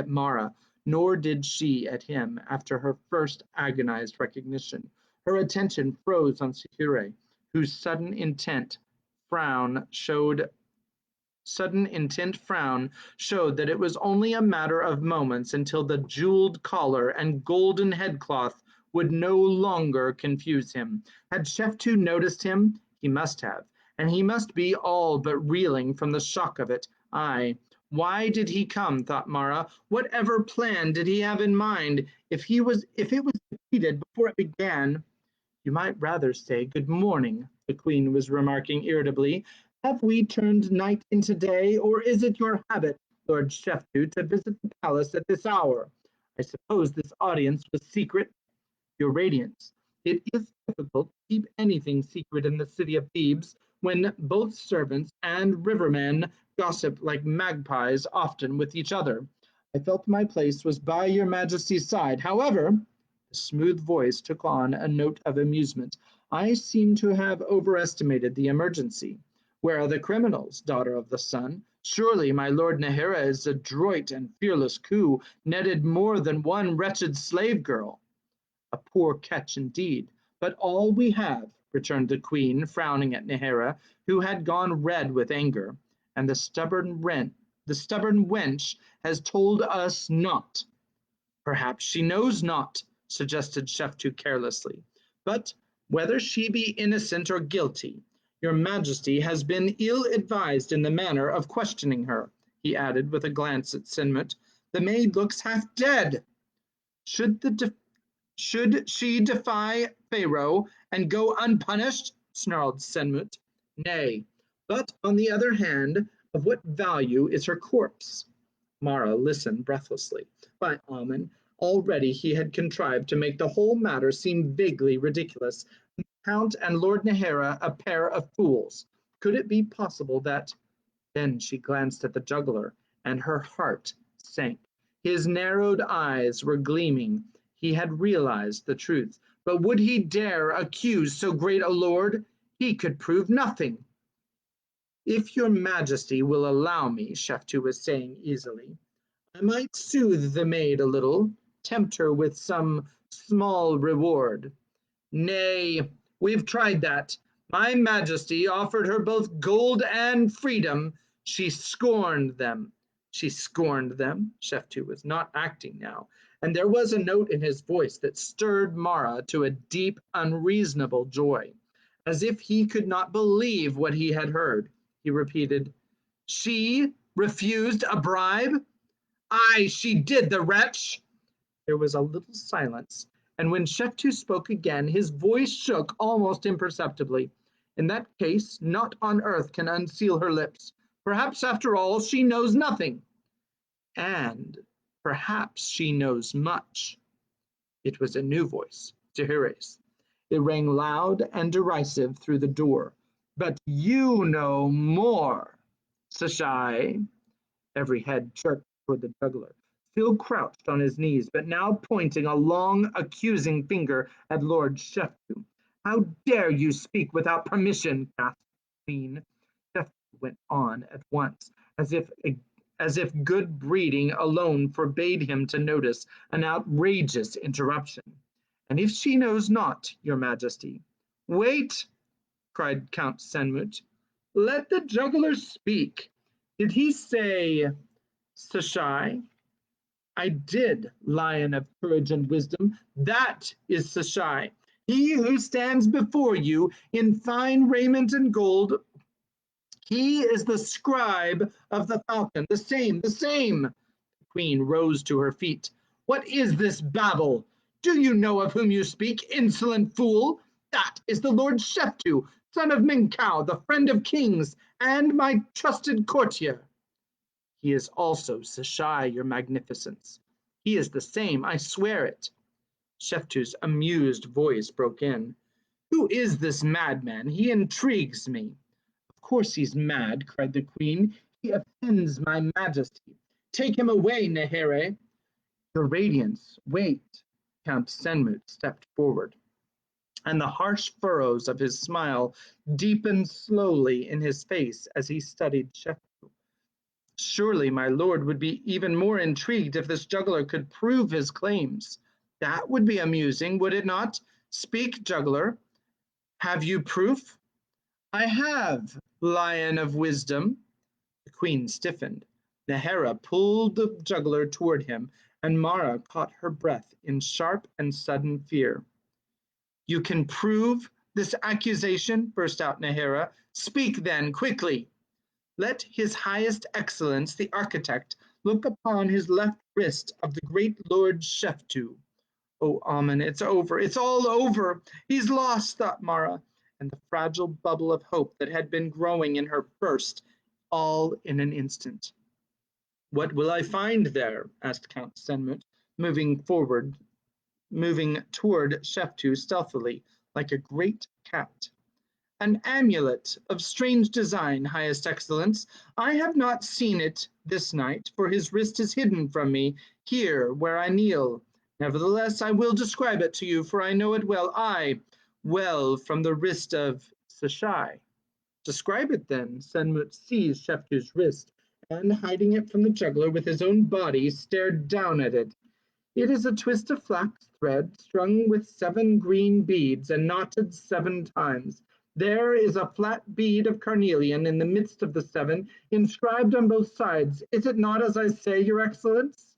Mara, nor did she at him after her first agonized recognition. Her attention froze on Secure, whose sudden intent frown showed that it was only a matter of moments until the jeweled collar and golden headcloth would no longer confuse him. Had Sheftu noticed him? He must have, and he must be all but reeling from the shock of it. Aye, why did he come, thought Mara? Whatever plan did he have in mind? If it was defeated before it began... You might rather say good morning, the queen was remarking irritably. Have we turned night into day, or is it your habit, Lord Sheftu, to visit the palace at this hour? I suppose this audience was secret? Your Radiance, it is difficult to keep anything secret in the city of Thebes when both servants and rivermen gossip like magpies often with each other. I felt my place was by your Majesty's side. However, the smooth voice took on a note of amusement. I seem to have overestimated the emergency. Where are the criminals, daughter of the sun? Surely my Lord Nehera's adroit and fearless coup netted more than one wretched slave girl. A poor catch indeed, but all we have, returned the queen, frowning at Nehera, who had gone red with anger, and the stubborn wench has told us not. Perhaps she knows not, suggested Sheftu carelessly. But whether she be innocent or guilty, your Majesty has been ill-advised in the manner of questioning her, he added with a glance at Senmut. The maid looks half dead. Should she defy Pharaoh and go unpunished? Snarled Senmut. Nay, but on the other hand, of what value is her corpse? Mara listened breathlessly. By Amen, already he had contrived to make the whole matter seem vaguely ridiculous. The Count and Lord Nehera a pair of fools. Could it be possible that... Then she glanced at the juggler, and her heart sank. His narrowed eyes were gleaming. He had realized the truth. But would he dare accuse so great a lord? He could prove nothing. If your majesty will allow me, Sheftu was saying easily, I might soothe the maid a little, tempt her with some small reward. Nay, we've tried that. My majesty offered her both gold and freedom. She scorned them. She scorned them. Sheftu was not acting now, and there was a note in his voice that stirred Mara to a deep, unreasonable joy. As if he could not believe what he had heard, he repeated, She refused a bribe? Aye, she did, the wretch! There was a little silence, and when Sheftu spoke again, his voice shook almost imperceptibly. In that case, naught on earth can unseal her lips. Perhaps, after all, she knows nothing. And perhaps she knows much. It was a new voice, Tahira's. It rang loud and derisive through the door. But you know more, Sashai. Every head jerked toward the juggler, still crouched on his knees, but now pointing a long, accusing finger at Lord Sheftu. How dare you speak without permission, gasped the Queen. Sheftu went on at once, as if good breeding alone forbade him to notice an outrageous interruption. And if she knows not, your majesty. Wait, cried Count Senmut. Let the juggler speak. Did he say, Sashai? I did, lion of courage and wisdom. That is Sashai. He who stands before you in fine raiment and gold. He is the scribe of the falcon. The same, the same. The queen rose to her feet. What is this babble? Do you know of whom you speak, insolent fool? That is the Lord Sheftu, son of Minkau, the friend of kings, and my trusted courtier. He is also Sashai, your magnificence. He is the same, I swear it. Sheftu's amused voice broke in. Who is this madman? He intrigues me. Of course he's mad, cried the queen. He offends my majesty. Take him away, Nehere. Your radiance, wait. Count Senmut stepped forward, and the harsh furrows of his smile deepened slowly in his face as he studied Sheftu. Surely my lord would be even more intrigued if this juggler could prove his claims. That would be amusing, would it not? Speak, juggler. Have you proof? I have, lion of wisdom. The queen stiffened. Nehera pulled the juggler toward him, and Mara caught her breath in sharp and sudden fear. You can prove this accusation? Burst out Nehera. Speak then, quickly. Let his highest excellence, the architect, look upon his left wrist of the great Lord Sheftu. Oh, Amen, it's over, it's all over. He's lost, thought Mara, and the fragile bubble of hope that had been growing in her burst, all in an instant. What will I find there? Asked Count Senmut, moving toward Sheftu stealthily, like a great cat. An amulet of strange design, highest excellence. I have not seen it this night, for his wrist is hidden from me, here where I kneel. Nevertheless, I will describe it to you, for I know it well, well from the wrist of Sashai. Describe it then. Senmut seized Sheftu's wrist, and hiding it from the juggler with his own body, stared down at it. It is a twist of flax thread strung with 7 green beads and knotted 7 times. There is a flat bead of carnelian in the midst of the 7, inscribed on both sides. Is it not as I say, your excellence?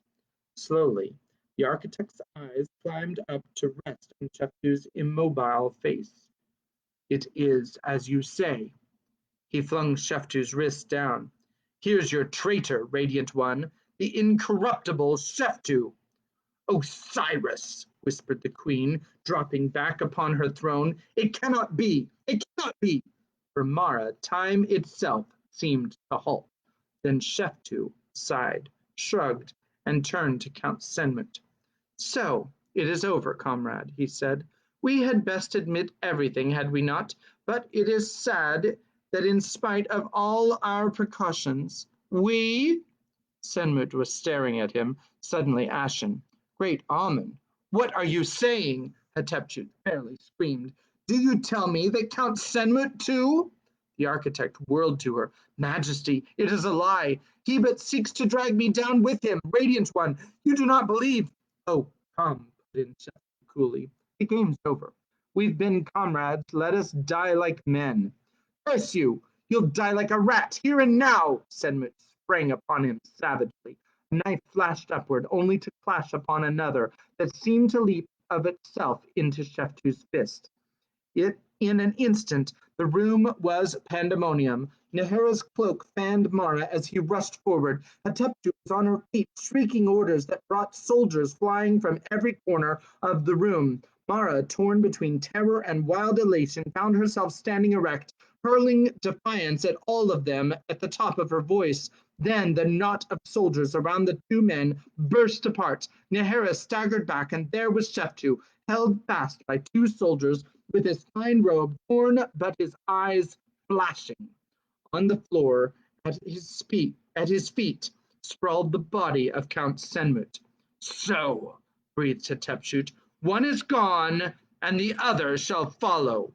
Slowly, the architect's eyes climbed up to rest on Sheftu's immobile face. It is as you say. He flung Sheftu's wrist down. Here's your traitor, radiant one, the incorruptible Sheftu. Osiris, whispered the queen, dropping back upon her throne. It cannot be! It cannot be! For Mara, time itself seemed to halt. Then Sheftu sighed, shrugged, and turned to Count Senmut. So, it is over, comrade, he said. We had best admit everything, had we not? But it is sad that in spite of all our precautions, we... Senmut was staring at him, suddenly ashen. Great Amen, what are you saying? Hatshepsut fairly screamed. Do you tell me that Count Senmut too? The architect whirled to her. Majesty, it is a lie. He but seeks to drag me down with him. Radiant One, you do not believe. Oh, come, put in Sheftu coolly. The game's over. We've been comrades. Let us die like men. Curse you! You'll die like a rat, here and now! Senmut sprang upon him savagely. A knife flashed upward, only to clash upon another that seemed to leap of itself into Sheftu's fist. In an instant, the room was pandemonium. Nahara's cloak fanned Mara as he rushed forward. Hateptu was on her feet, shrieking orders that brought soldiers flying from every corner of the room. Mara, torn between terror and wild elation, found herself standing erect, hurling defiance at all of them at the top of her voice. Then the knot of soldiers around the two men burst apart. Nahara staggered back, and there was Sheftu, held fast by two soldiers, with his fine robe torn but his eyes flashing. On the floor at his feet sprawled the body of Count Senmut. So, breathed Hatepsut, one is gone, and the other shall follow.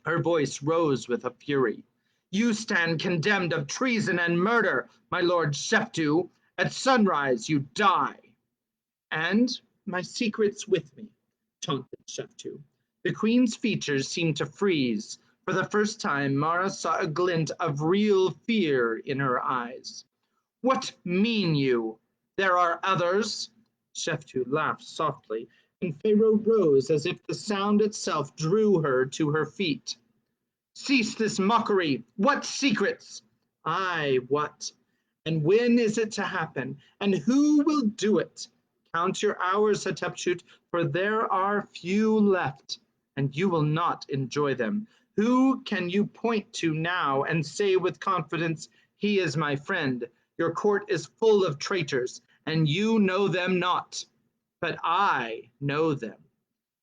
Her voice rose with a fury. You stand condemned of treason and murder, my lord Sheftu. At sunrise you die. And my secret's with me, taunted Sheftu. The queen's features seemed to freeze. For the first time, Mara saw a glint of real fear in her eyes. What mean you? There are others? Sheftu laughed softly, and Pharaoh rose as if the sound itself drew her to her feet. Cease this mockery. What secrets? Aye, what? And when is it to happen? And who will do it? Count your hours, Hatepsut, for there are few left, and you will not enjoy them. Who can you point to now and say with confidence, he is my friend? Your court is full of traitors, and you know them not. But I know them.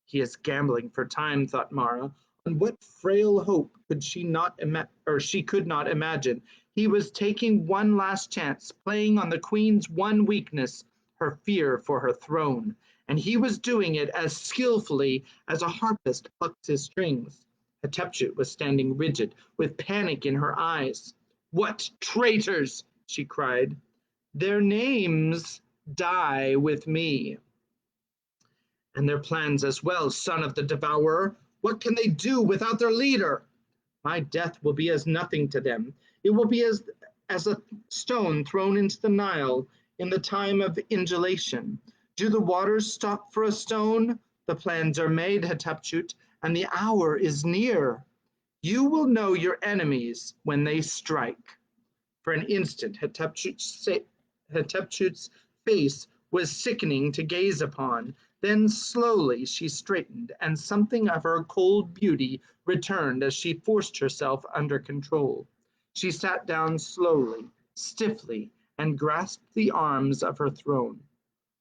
He is gambling for time, thought Mara. On what frail hope could she could not imagine? He was taking one last chance, playing on the queen's one weakness, her fear for her throne, and he was doing it as skillfully as a harpist plucks his strings. Hatepsut was standing rigid, with panic in her eyes. What traitors! She cried. Their names die with me. And their plans as well, son of the devourer. What can they do without their leader? My death will be as nothing to them. It will be as a stone thrown into the Nile in the time of inundation. Do the waters stop for a stone? The plans are made, Hatepsut, and the hour is near. You will know your enemies when they strike. For an instant, Hatepsut's face was sickening to gaze upon. Then slowly she straightened, and something of her cold beauty returned as she forced herself under control. She sat down slowly, stiffly, and grasped the arms of her throne.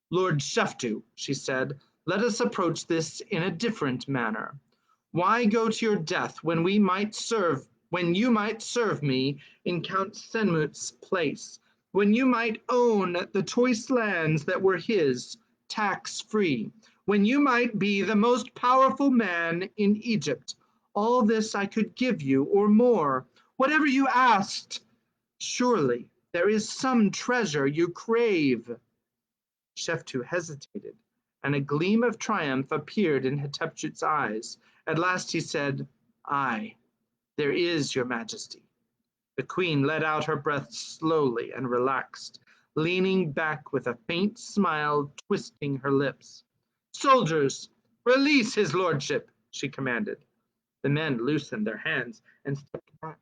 Lord Sheftu, she said, let us approach this in a different manner. Why go to your death when you might serve me in Count Senmut's place, when you might own the choice lands that were his, tax-free, when you might be the most powerful man in Egypt? All this I could give you, or more, whatever you asked. Surely there is some treasure you crave. Sheftu hesitated, and a gleam of triumph appeared in Hatepsut's eyes. At last he said, Aye, there is, your majesty. The queen let out her breath slowly and relaxed, leaning back with a faint smile twisting her lips. Soldiers, release his lordship, she commanded. The men loosened their hands and stepped back.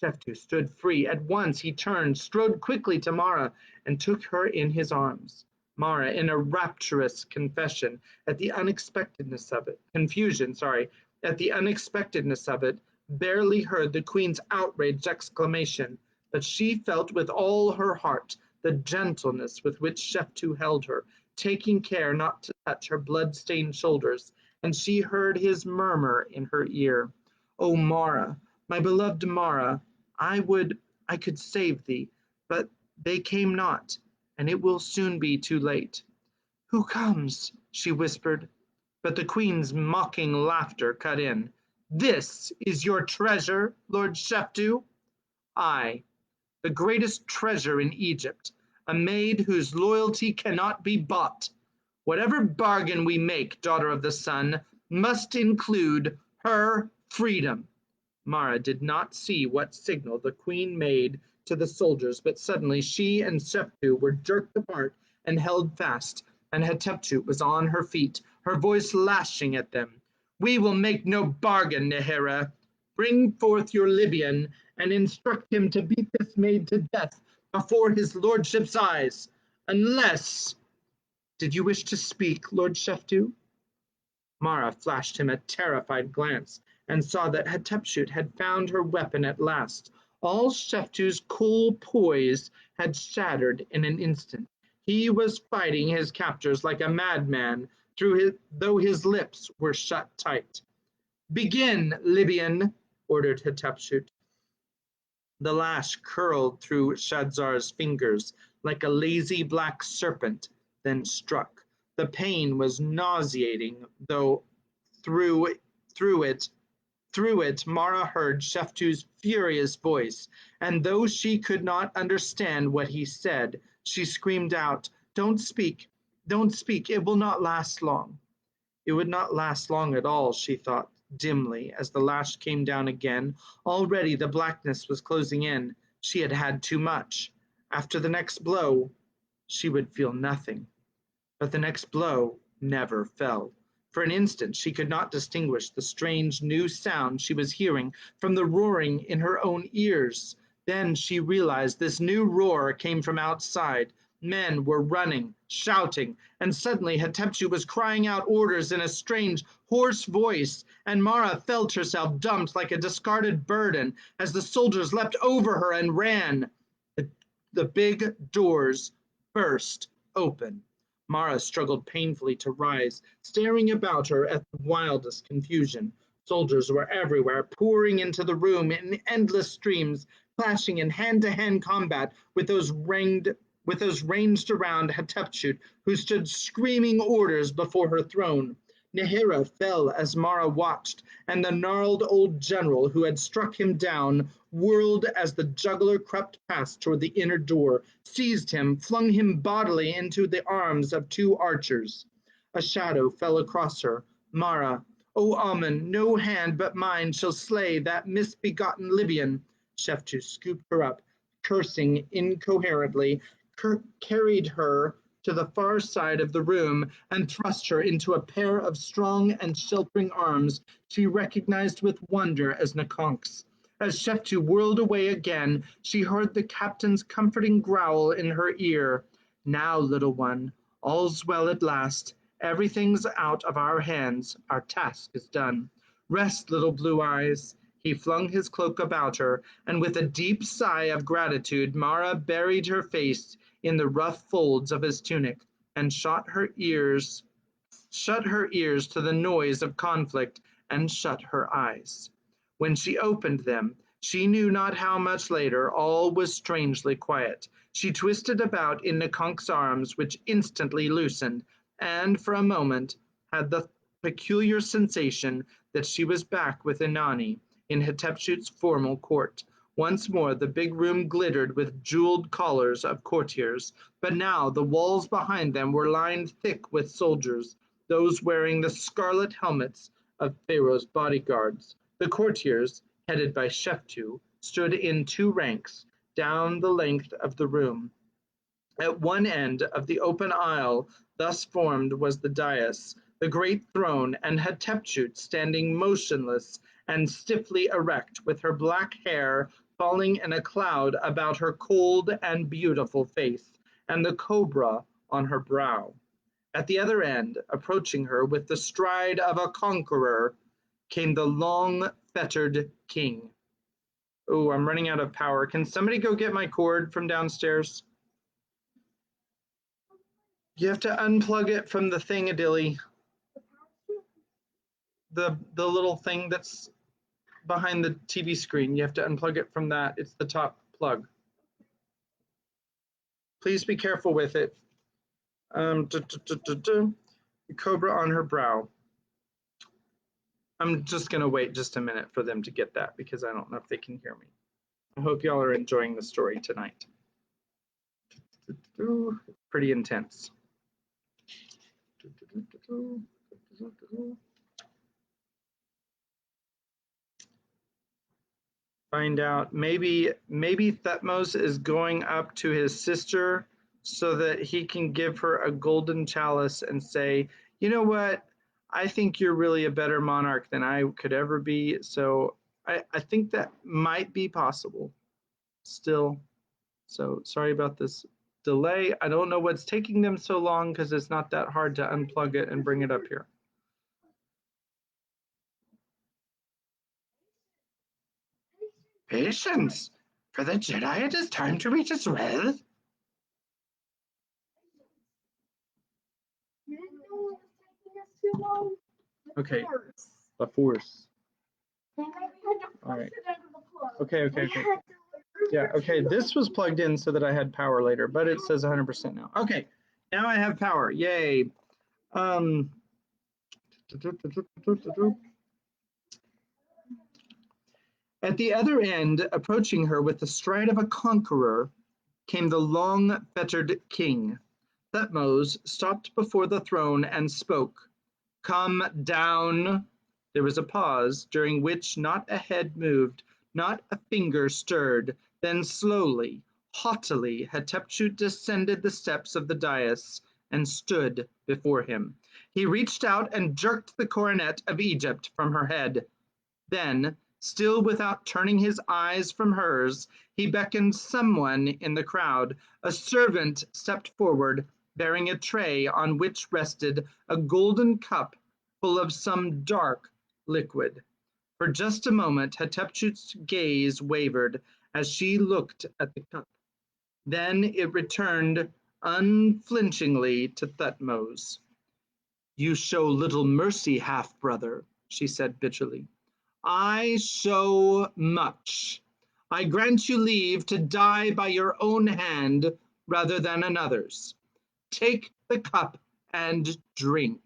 Sheftu stood free. At once he turned, strode quickly to Mara, and took her in his arms. Mara, in a rapturous confusion at the unexpectedness of it, barely heard the queen's outraged exclamation, but she felt with all her heart the gentleness with which Sheftu held her, taking care not to touch her blood-stained shoulders, and she heard his murmur in her ear, "O Mara, my beloved Mara, I could save thee, but they came not, and it will soon be too late." "Who comes?" she whispered, but the queen's mocking laughter cut in. This is your treasure, Lord Sheftu? Aye, the greatest treasure in Egypt, a maid whose loyalty cannot be bought. Whatever bargain we make, daughter of the sun, must include her freedom. Mara did not see what signal the queen made to the soldiers, but suddenly she and Sheftu were jerked apart and held fast, and Hatshepsut was on her feet, her voice lashing at them. We will make no bargain, Nehera. Bring forth your Libyan and instruct him to beat this maid to death before his lordship's eyes, unless— Did you wish to speak, Lord Sheftu? Mara flashed him a terrified glance and saw that Hatshepsut had found her weapon at last. All Sheftu's cool poise had shattered in an instant. He was fighting his captors like a madman, though his lips were shut tight. Begin, Libyan, ordered Hatshepsut. The lash curled through Shadzar's fingers like a lazy black serpent, then struck. The pain was nauseating, though through it Mara heard Sheftu's furious voice, and though she could not understand what he said, she screamed out, "Don't speak, don't speak, it will not last long." It would not last long at all, she thought dimly, as the lash came down again. Already the blackness was closing in. She had had too much. After the next blow, she would feel nothing. But the next blow never fell. For an instant she could not distinguish the strange new sound she was hearing from the roaring in her own ears. Then she realized this new roar came from outside. Men were running, shouting, and suddenly Hatshepsut was crying out orders in a strange, hoarse voice, and Mara felt herself dumped like a discarded burden as the soldiers leapt over her and ran. The big doors burst open. Mara struggled painfully to rise, staring about her at the wildest confusion. Soldiers were everywhere, pouring into the room in endless streams, clashing in hand-to-hand combat with those ranged around Hatshepsut, who stood screaming orders before her throne. Nehera fell as Mara watched, and the gnarled old general who had struck him down whirled as the juggler crept past toward the inner door, seized him, flung him bodily into the arms of two archers. A shadow fell across her. Mara, O Amun, no hand but mine shall slay that misbegotten Libyan. Sheftu scooped her up, cursing incoherently, carried her to the far side of the room and thrust her into a pair of strong and sheltering arms she recognized with wonder as Nakonk's. As Sheftu whirled away again, she heard the captain's comforting growl in her ear. Now, little one, all's well at last. Everything's out of our hands. Our task is done. Rest, little blue eyes. He flung his cloak about her, and with a deep sigh of gratitude, Mara buried her face in the rough folds of his tunic and shut her ears to the noise of conflict, and shut her eyes. When she opened them, she knew not how much later, all was strangely quiet. She twisted about in Nakonk's arms, which instantly loosened, and for a moment had the peculiar sensation that she was back with Inanni in Hatshepsut's formal court. Once more the big room glittered with jeweled collars of courtiers, but now the walls behind them were lined thick with soldiers, those wearing the scarlet helmets of Pharaoh's bodyguards. The courtiers, headed by Sheftu, stood in two ranks down the length of the room. At one end of the open aisle thus formed was the dais, the great throne, and Hatshepsut standing motionless and stiffly erect, with her black hair falling in a cloud about her cold and beautiful face, and the cobra on her brow. At the other end, approaching her with the stride of a conqueror, came the long-fettered king. Oh, I'm running out of power. Can somebody go get my cord from downstairs? You have to unplug it from the thingadilly. The little thing that's behind the TV screen. You have to unplug it from that. It's the top plug. Please be careful with it. The cobra on her brow. I'm just going to wait just a minute for them to get that because I don't know if they can hear me. I hope y'all are enjoying the story tonight. Pretty intense. Find out maybe Thutmose is going up to his sister so that he can give her a golden chalice and say, you know what, I think you're really a better monarch than I could ever be. So I think that might be possible still. So sorry about this delay. I don't know what's taking them so long because it's not that hard to unplug it and bring it up here. Patience. For the Jedi, it is time to reach its well. You didn't know it was taking us too long? Okay. The Force. And then we had to push All right. it out of the plug. Okay. Yeah, okay. This was plugged in so that I had power later, but it says 100% now. Okay. Now I have power. Yay. At the other end, approaching her with the stride of a conqueror, came the long-fettered king. Thutmose stopped before the throne and spoke. Come down. There was a pause, during which not a head moved, not a finger stirred. Then slowly, haughtily, Hatshepsut descended the steps of the dais and stood before him. He reached out and jerked the coronet of Egypt from her head. Then, still without turning his eyes from hers, he beckoned someone in the crowd. A servant stepped forward, bearing a tray on which rested a golden cup full of some dark liquid. For just a moment, Hatshepsut's gaze wavered as she looked at the cup. Then it returned unflinchingly to Thutmose. You show little mercy, half-brother, she said bitterly. I show much. I grant you leave to die by your own hand rather than another's. Take the cup and drink.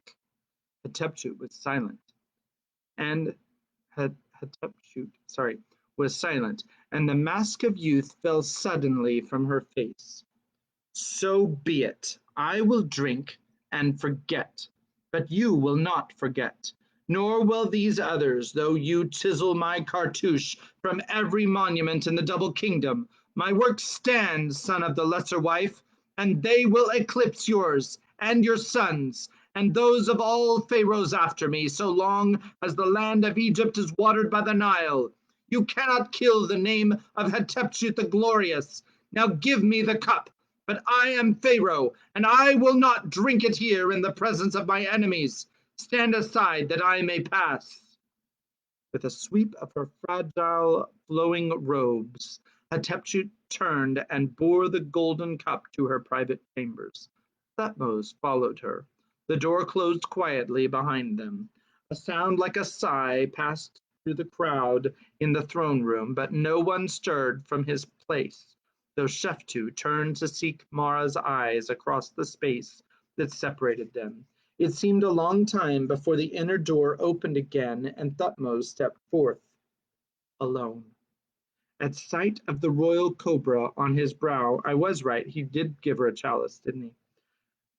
Hatshepsut was silent, and was silent, and the mask of youth fell suddenly from her face. So be it. I will drink and forget, but you will not forget, nor will these others, though you chisel my cartouche from every monument in the double kingdom. My work stands, son of the lesser wife, and they will eclipse yours and your sons and those of all pharaohs after me, so long as the land of Egypt is watered by the Nile. You cannot kill the name of Hatshepsut the Glorious. Now give me the cup. But I am Pharaoh, and I will not drink it here in the presence of my enemies. Stand aside that I may pass. With a sweep of her fragile, flowing robes, Hatshepsut turned and bore the golden cup to her private chambers. Thutmose followed her. The door closed quietly behind them. A sound like a sigh passed through the crowd in the throne room, but no one stirred from his place, though Sheftu turned to seek Mara's eyes across the space that separated them. It seemed a long time before the inner door opened again and Thutmose stepped forth, alone. At sight of the royal cobra on his brow, I was right, he did give her a chalice, didn't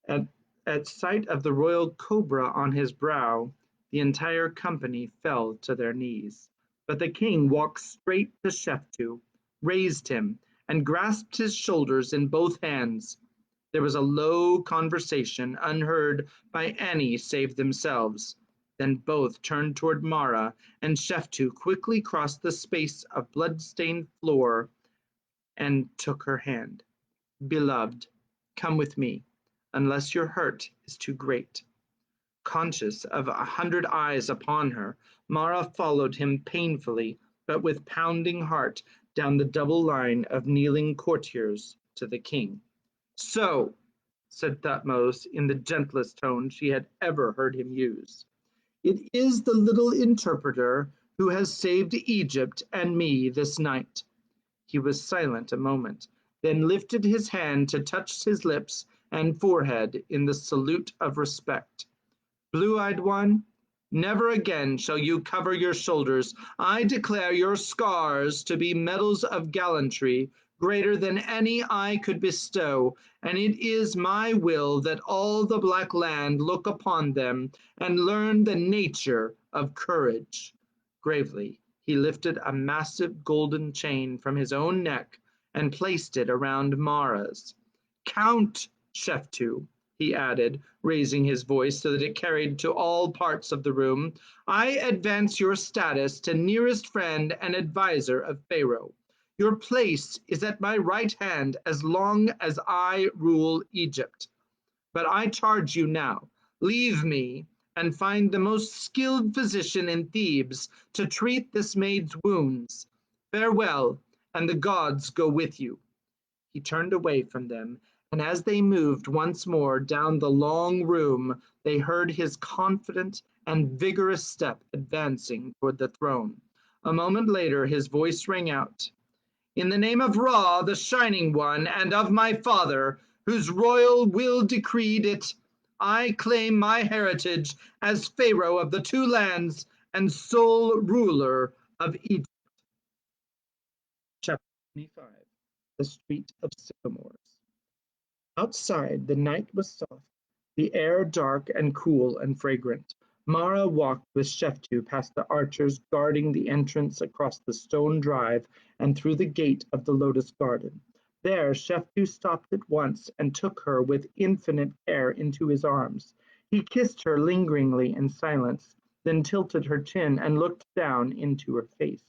he? At sight of the royal cobra on his brow, the entire company fell to their knees. But the king walked straight to Sheftu, raised him, and grasped his shoulders in both hands. There was a low conversation, unheard by any save themselves. Then both turned toward Mara, and Sheftu quickly crossed the space of blood-stained floor and took her hand. Beloved, come with me, unless your hurt is too great. Conscious of 100 eyes upon her, Mara followed him painfully, but with pounding heart, down the double line of kneeling courtiers to the king. So, said Thutmose in the gentlest tone she had ever heard him use, it is the little interpreter who has saved Egypt and me this night. He was silent a moment, then lifted his hand to touch his lips and forehead in the salute of respect. Blue-eyed one, Never again shall you cover your shoulders. I declare your scars to be medals of gallantry, greater than any I could bestow, and it is my will that all the black land look upon them and learn the nature of courage. Gravely, he lifted a massive golden chain from his own neck and placed it around Mara's. Count, Sheftu, he added, raising his voice so that it carried to all parts of the room, I advance your status to nearest friend and adviser of Pharaoh. Your place is at my right hand as long as I rule Egypt. But I charge you now, leave me and find the most skilled physician in Thebes to treat this maid's wounds. Farewell, and the gods go with you. He turned away from them, and as they moved once more down the long room, they heard his confident and vigorous step advancing toward the throne. A moment later, his voice rang out, in the name of Ra, the Shining One, and of my father, whose royal will decreed it, I claim my heritage as Pharaoh of the two lands and sole ruler of Egypt. Chapter 25. The Street of Sycamores. Outside, the night was soft, the air dark and cool and fragrant. Mara walked with Sheftu past the archers guarding the entrance across the stone drive and through the gate of the lotus garden. There, Sheftu stopped at once and took her with infinite care into his arms. He kissed her lingeringly in silence, then tilted her chin and looked down into her face.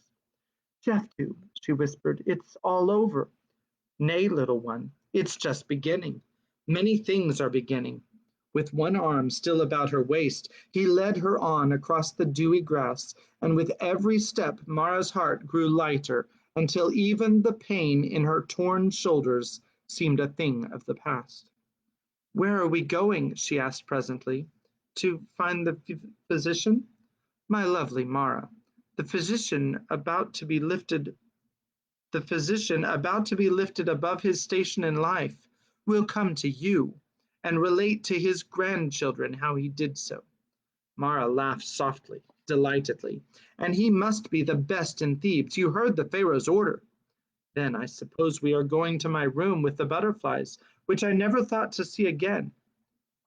Sheftu, she whispered, it's all over. Nay, little one, it's just beginning. Many things are beginning. With one arm still about her waist, he led her on across the dewy grass, and with every step Mara's heart grew lighter until even the pain in her torn shoulders seemed a thing of the past. Where are we going? She asked presently. To find the physician? My lovely Mara, the physician about to be lifted above his station in life will come to you and relate to his grandchildren how he did so. Mara laughed softly, delightedly. And he must be the best in Thebes. You heard the Pharaoh's order. Then I suppose we are going to my room with the butterflies, which I never thought to see again.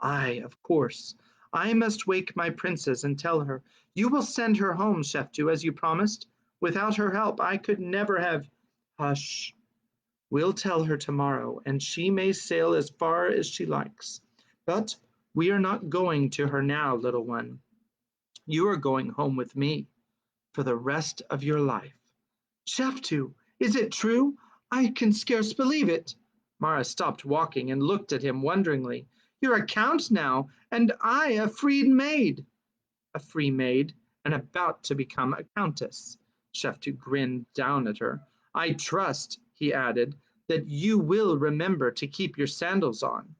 Aye, of course. I must wake my princess and tell her. You will send her home, Sheftu, as you promised. Without her help, I could never have. Hush. We'll tell her tomorrow, and she may sail as far as she likes. But we are not going to her now, little one. You are going home with me for the rest of your life. Sheftu, is it true? I can scarce believe it. Mara stopped walking and looked at him wonderingly. You're a count now, and I a freed maid. A free maid, and about to become a countess. Sheftu grinned down at her. I trust, he added, that you will remember to keep your sandals on.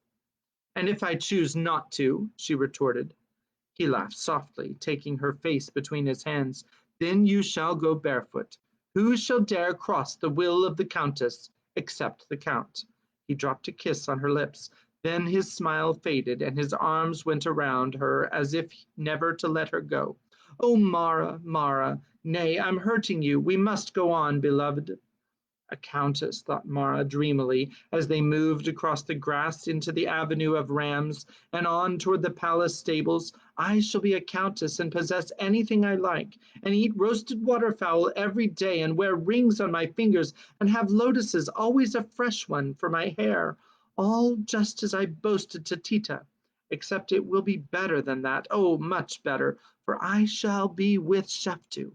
And if I choose not to, she retorted. He laughed softly, taking her face between his hands. Then you shall go barefoot. Who shall dare cross the will of the countess except the count? He dropped a kiss on her lips. Then his smile faded, and his arms went around her as if never to let her go. Oh, Mara, Mara, nay, I'm hurting you. We must go on, beloved. A countess, thought Mara dreamily, as they moved across the grass into the avenue of rams and on toward the palace stables. I shall be a countess and possess anything I like, and eat roasted waterfowl every day, and wear rings on my fingers, and have lotuses, always a fresh one, for my hair, all just as I boasted to Tita, except it will be better than that, oh, much better, for I shall be with Sheftu.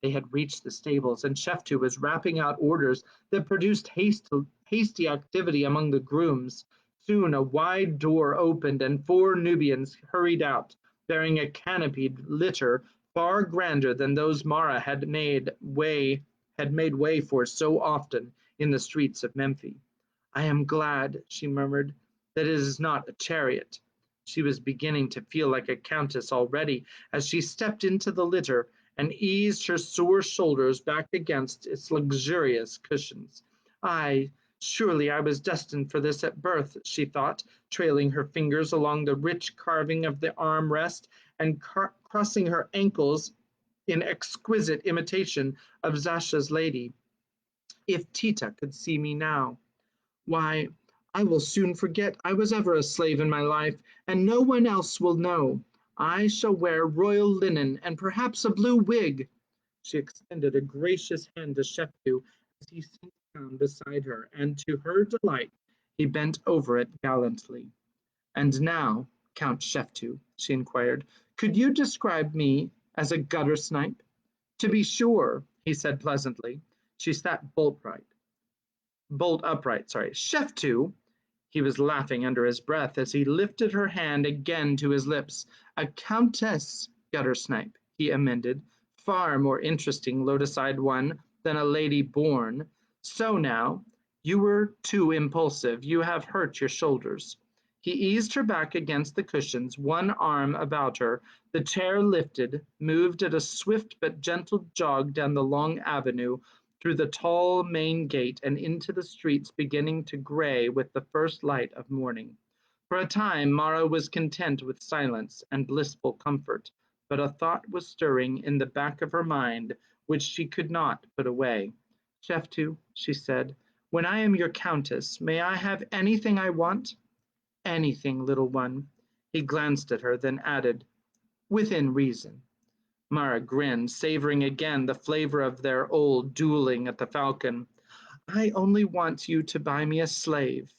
They had reached the stables, and Sheftu was rapping out orders that produced hasty activity among the grooms. Soon a wide door opened, and 4 Nubians hurried out, bearing a canopied litter far grander than those Mara had made way for so often in the streets of Memphis. I am glad, she murmured, that it is not a chariot. She was beginning to feel like a countess already as she stepped into the litter and eased her sore shoulders back against its luxurious cushions. Ay, Surely I was destined for this at birth, she thought, trailing her fingers along the rich carving of the armrest and crossing her ankles in exquisite imitation of Zasha's lady. If Tita could see me now! Why, I will soon forget I was ever a slave in my life, and no one else will know. I shall wear royal linen and perhaps a blue wig. She extended a gracious hand to Sheftu as he sank down beside her, and to her delight, he bent over it gallantly. And now, Count Sheftu, she inquired, could you describe me as a gutter snipe? To be sure, he said pleasantly. She sat bolt upright, sorry. Sheftu, he was laughing under his breath as he lifted her hand again to his lips. A countess guttersnipe, he amended, far more interesting lotus-eyed one than a lady born. So now, you were too impulsive. You have hurt your shoulders. He eased her back against the cushions, one arm about her. The chair lifted, moved at a swift but gentle jog down the long avenue, through the tall main gate and into the streets beginning to gray with the first light of morning. For a time Mara was content with silence and blissful comfort, but a thought was stirring in the back of her mind which she could not put away. Sheftu, she said, when I am your countess, may I have anything I want? Anything, little one. He glanced at her, then added, within reason. Mara grinned, savoring again the flavor of their old dueling at the Falcon. I only want you to buy me a slave.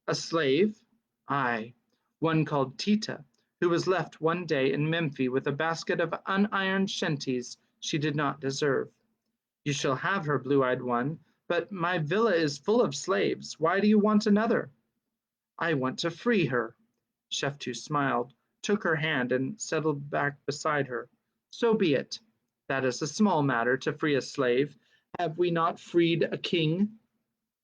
A slave? Aye, one called Tita, who was left one day in Memphis with a basket of unironed shanties she did not deserve. You shall have her, blue-eyed one, but my villa is full of slaves. Why do you want another? I want to free her. Sheftu smiled, took her hand, and settled back beside her. So be it. That is a small matter to free a slave. Have we not freed a king?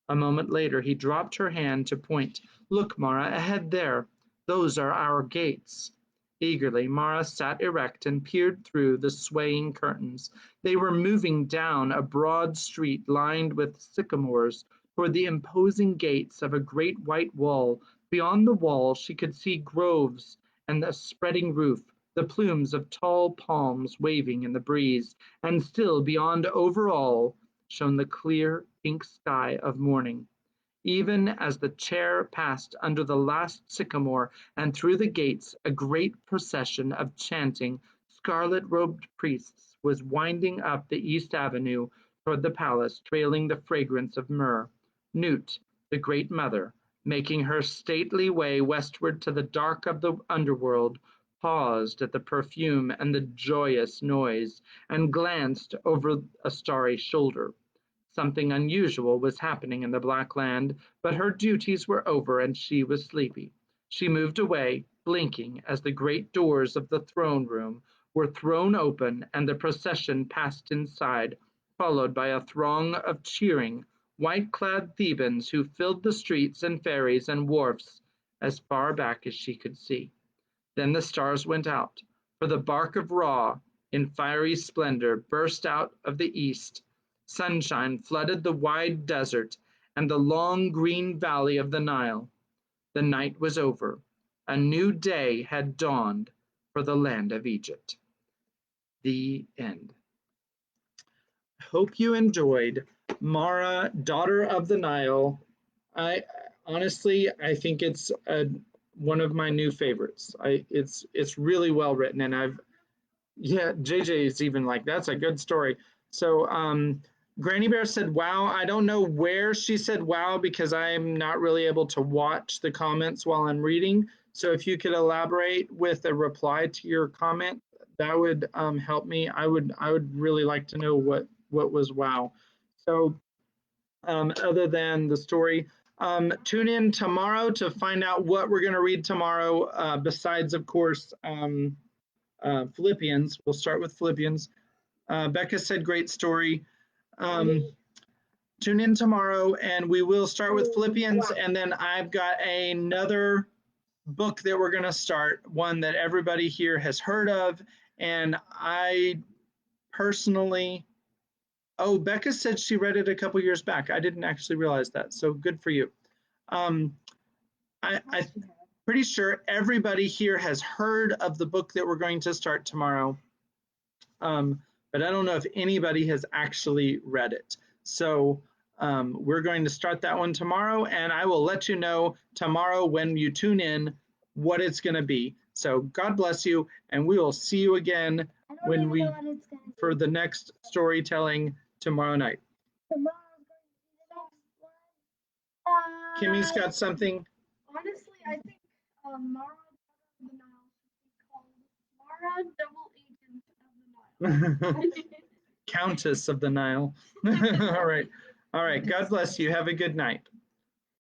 A moment later he dropped her hand to point. Look, Mara, ahead there. Those are our gates. Eagerly, Mara sat erect and peered through the swaying curtains. They were moving down a broad street lined with sycamores toward the imposing gates of a great white wall. Beyond the wall she could see groves and a spreading roof, the plumes of tall palms waving in the breeze, and still beyond over all shone the clear pink sky of morning. Even as the chair passed under the last sycamore and through the gates, a great procession of chanting, scarlet-robed priests was winding up the East Avenue toward the palace, trailing the fragrance of myrrh. Nut, the Great Mother, making her stately way westward to the dark of the underworld, paused at the perfume and the joyous noise, and glanced over a starry shoulder. Something unusual was happening in the Black Land, but her duties were over and she was sleepy. She moved away, blinking, as the great doors of the throne room were thrown open and the procession passed inside, followed by a throng of cheering, white-clad Thebans who filled the streets and ferries and wharfs as far back as she could see. Then the stars went out, for the bark of Ra, in fiery splendor, burst out of the east. Sunshine flooded the wide desert and the long green valley of the Nile. The night was over. A new day had dawned for the land of Egypt. The end. Hope you enjoyed Mara, Daughter of the Nile. I honestly, I think it's one of my new favorites. It's really well written, and JJ is even like, that's a good story. So Granny Bear said, wow. I don't know where she said wow because I'm not really able to watch the comments while I'm reading. So if you could elaborate with a reply to your comment, that would help me. I would really like to know what was wow. So other than the story, tune in tomorrow to find out what we're going to read tomorrow, besides, of course, Philippians. We'll start with Philippians. Becca said, great story. Tune in tomorrow and we will start with Philippians. And then I've got another book that we're going to start, one that everybody here has heard of. And I personally Oh, Becca said she read it a couple years back. I didn't actually realize that, so good for you. I'm pretty sure everybody here has heard of the book that we're going to start tomorrow, but I don't know if anybody has actually read it. So we're going to start that one tomorrow, and I will let you know tomorrow when you tune in what it's going to be. So God bless you, and we will see you again for the next storytelling tomorrow night. Tomorrow's going to be the next one. Kimmy's got something. Honestly, I think Mara of the Nile should be called Mara Double Agent of the Nile. Countess of the Nile. All right. God bless you. Have a good night.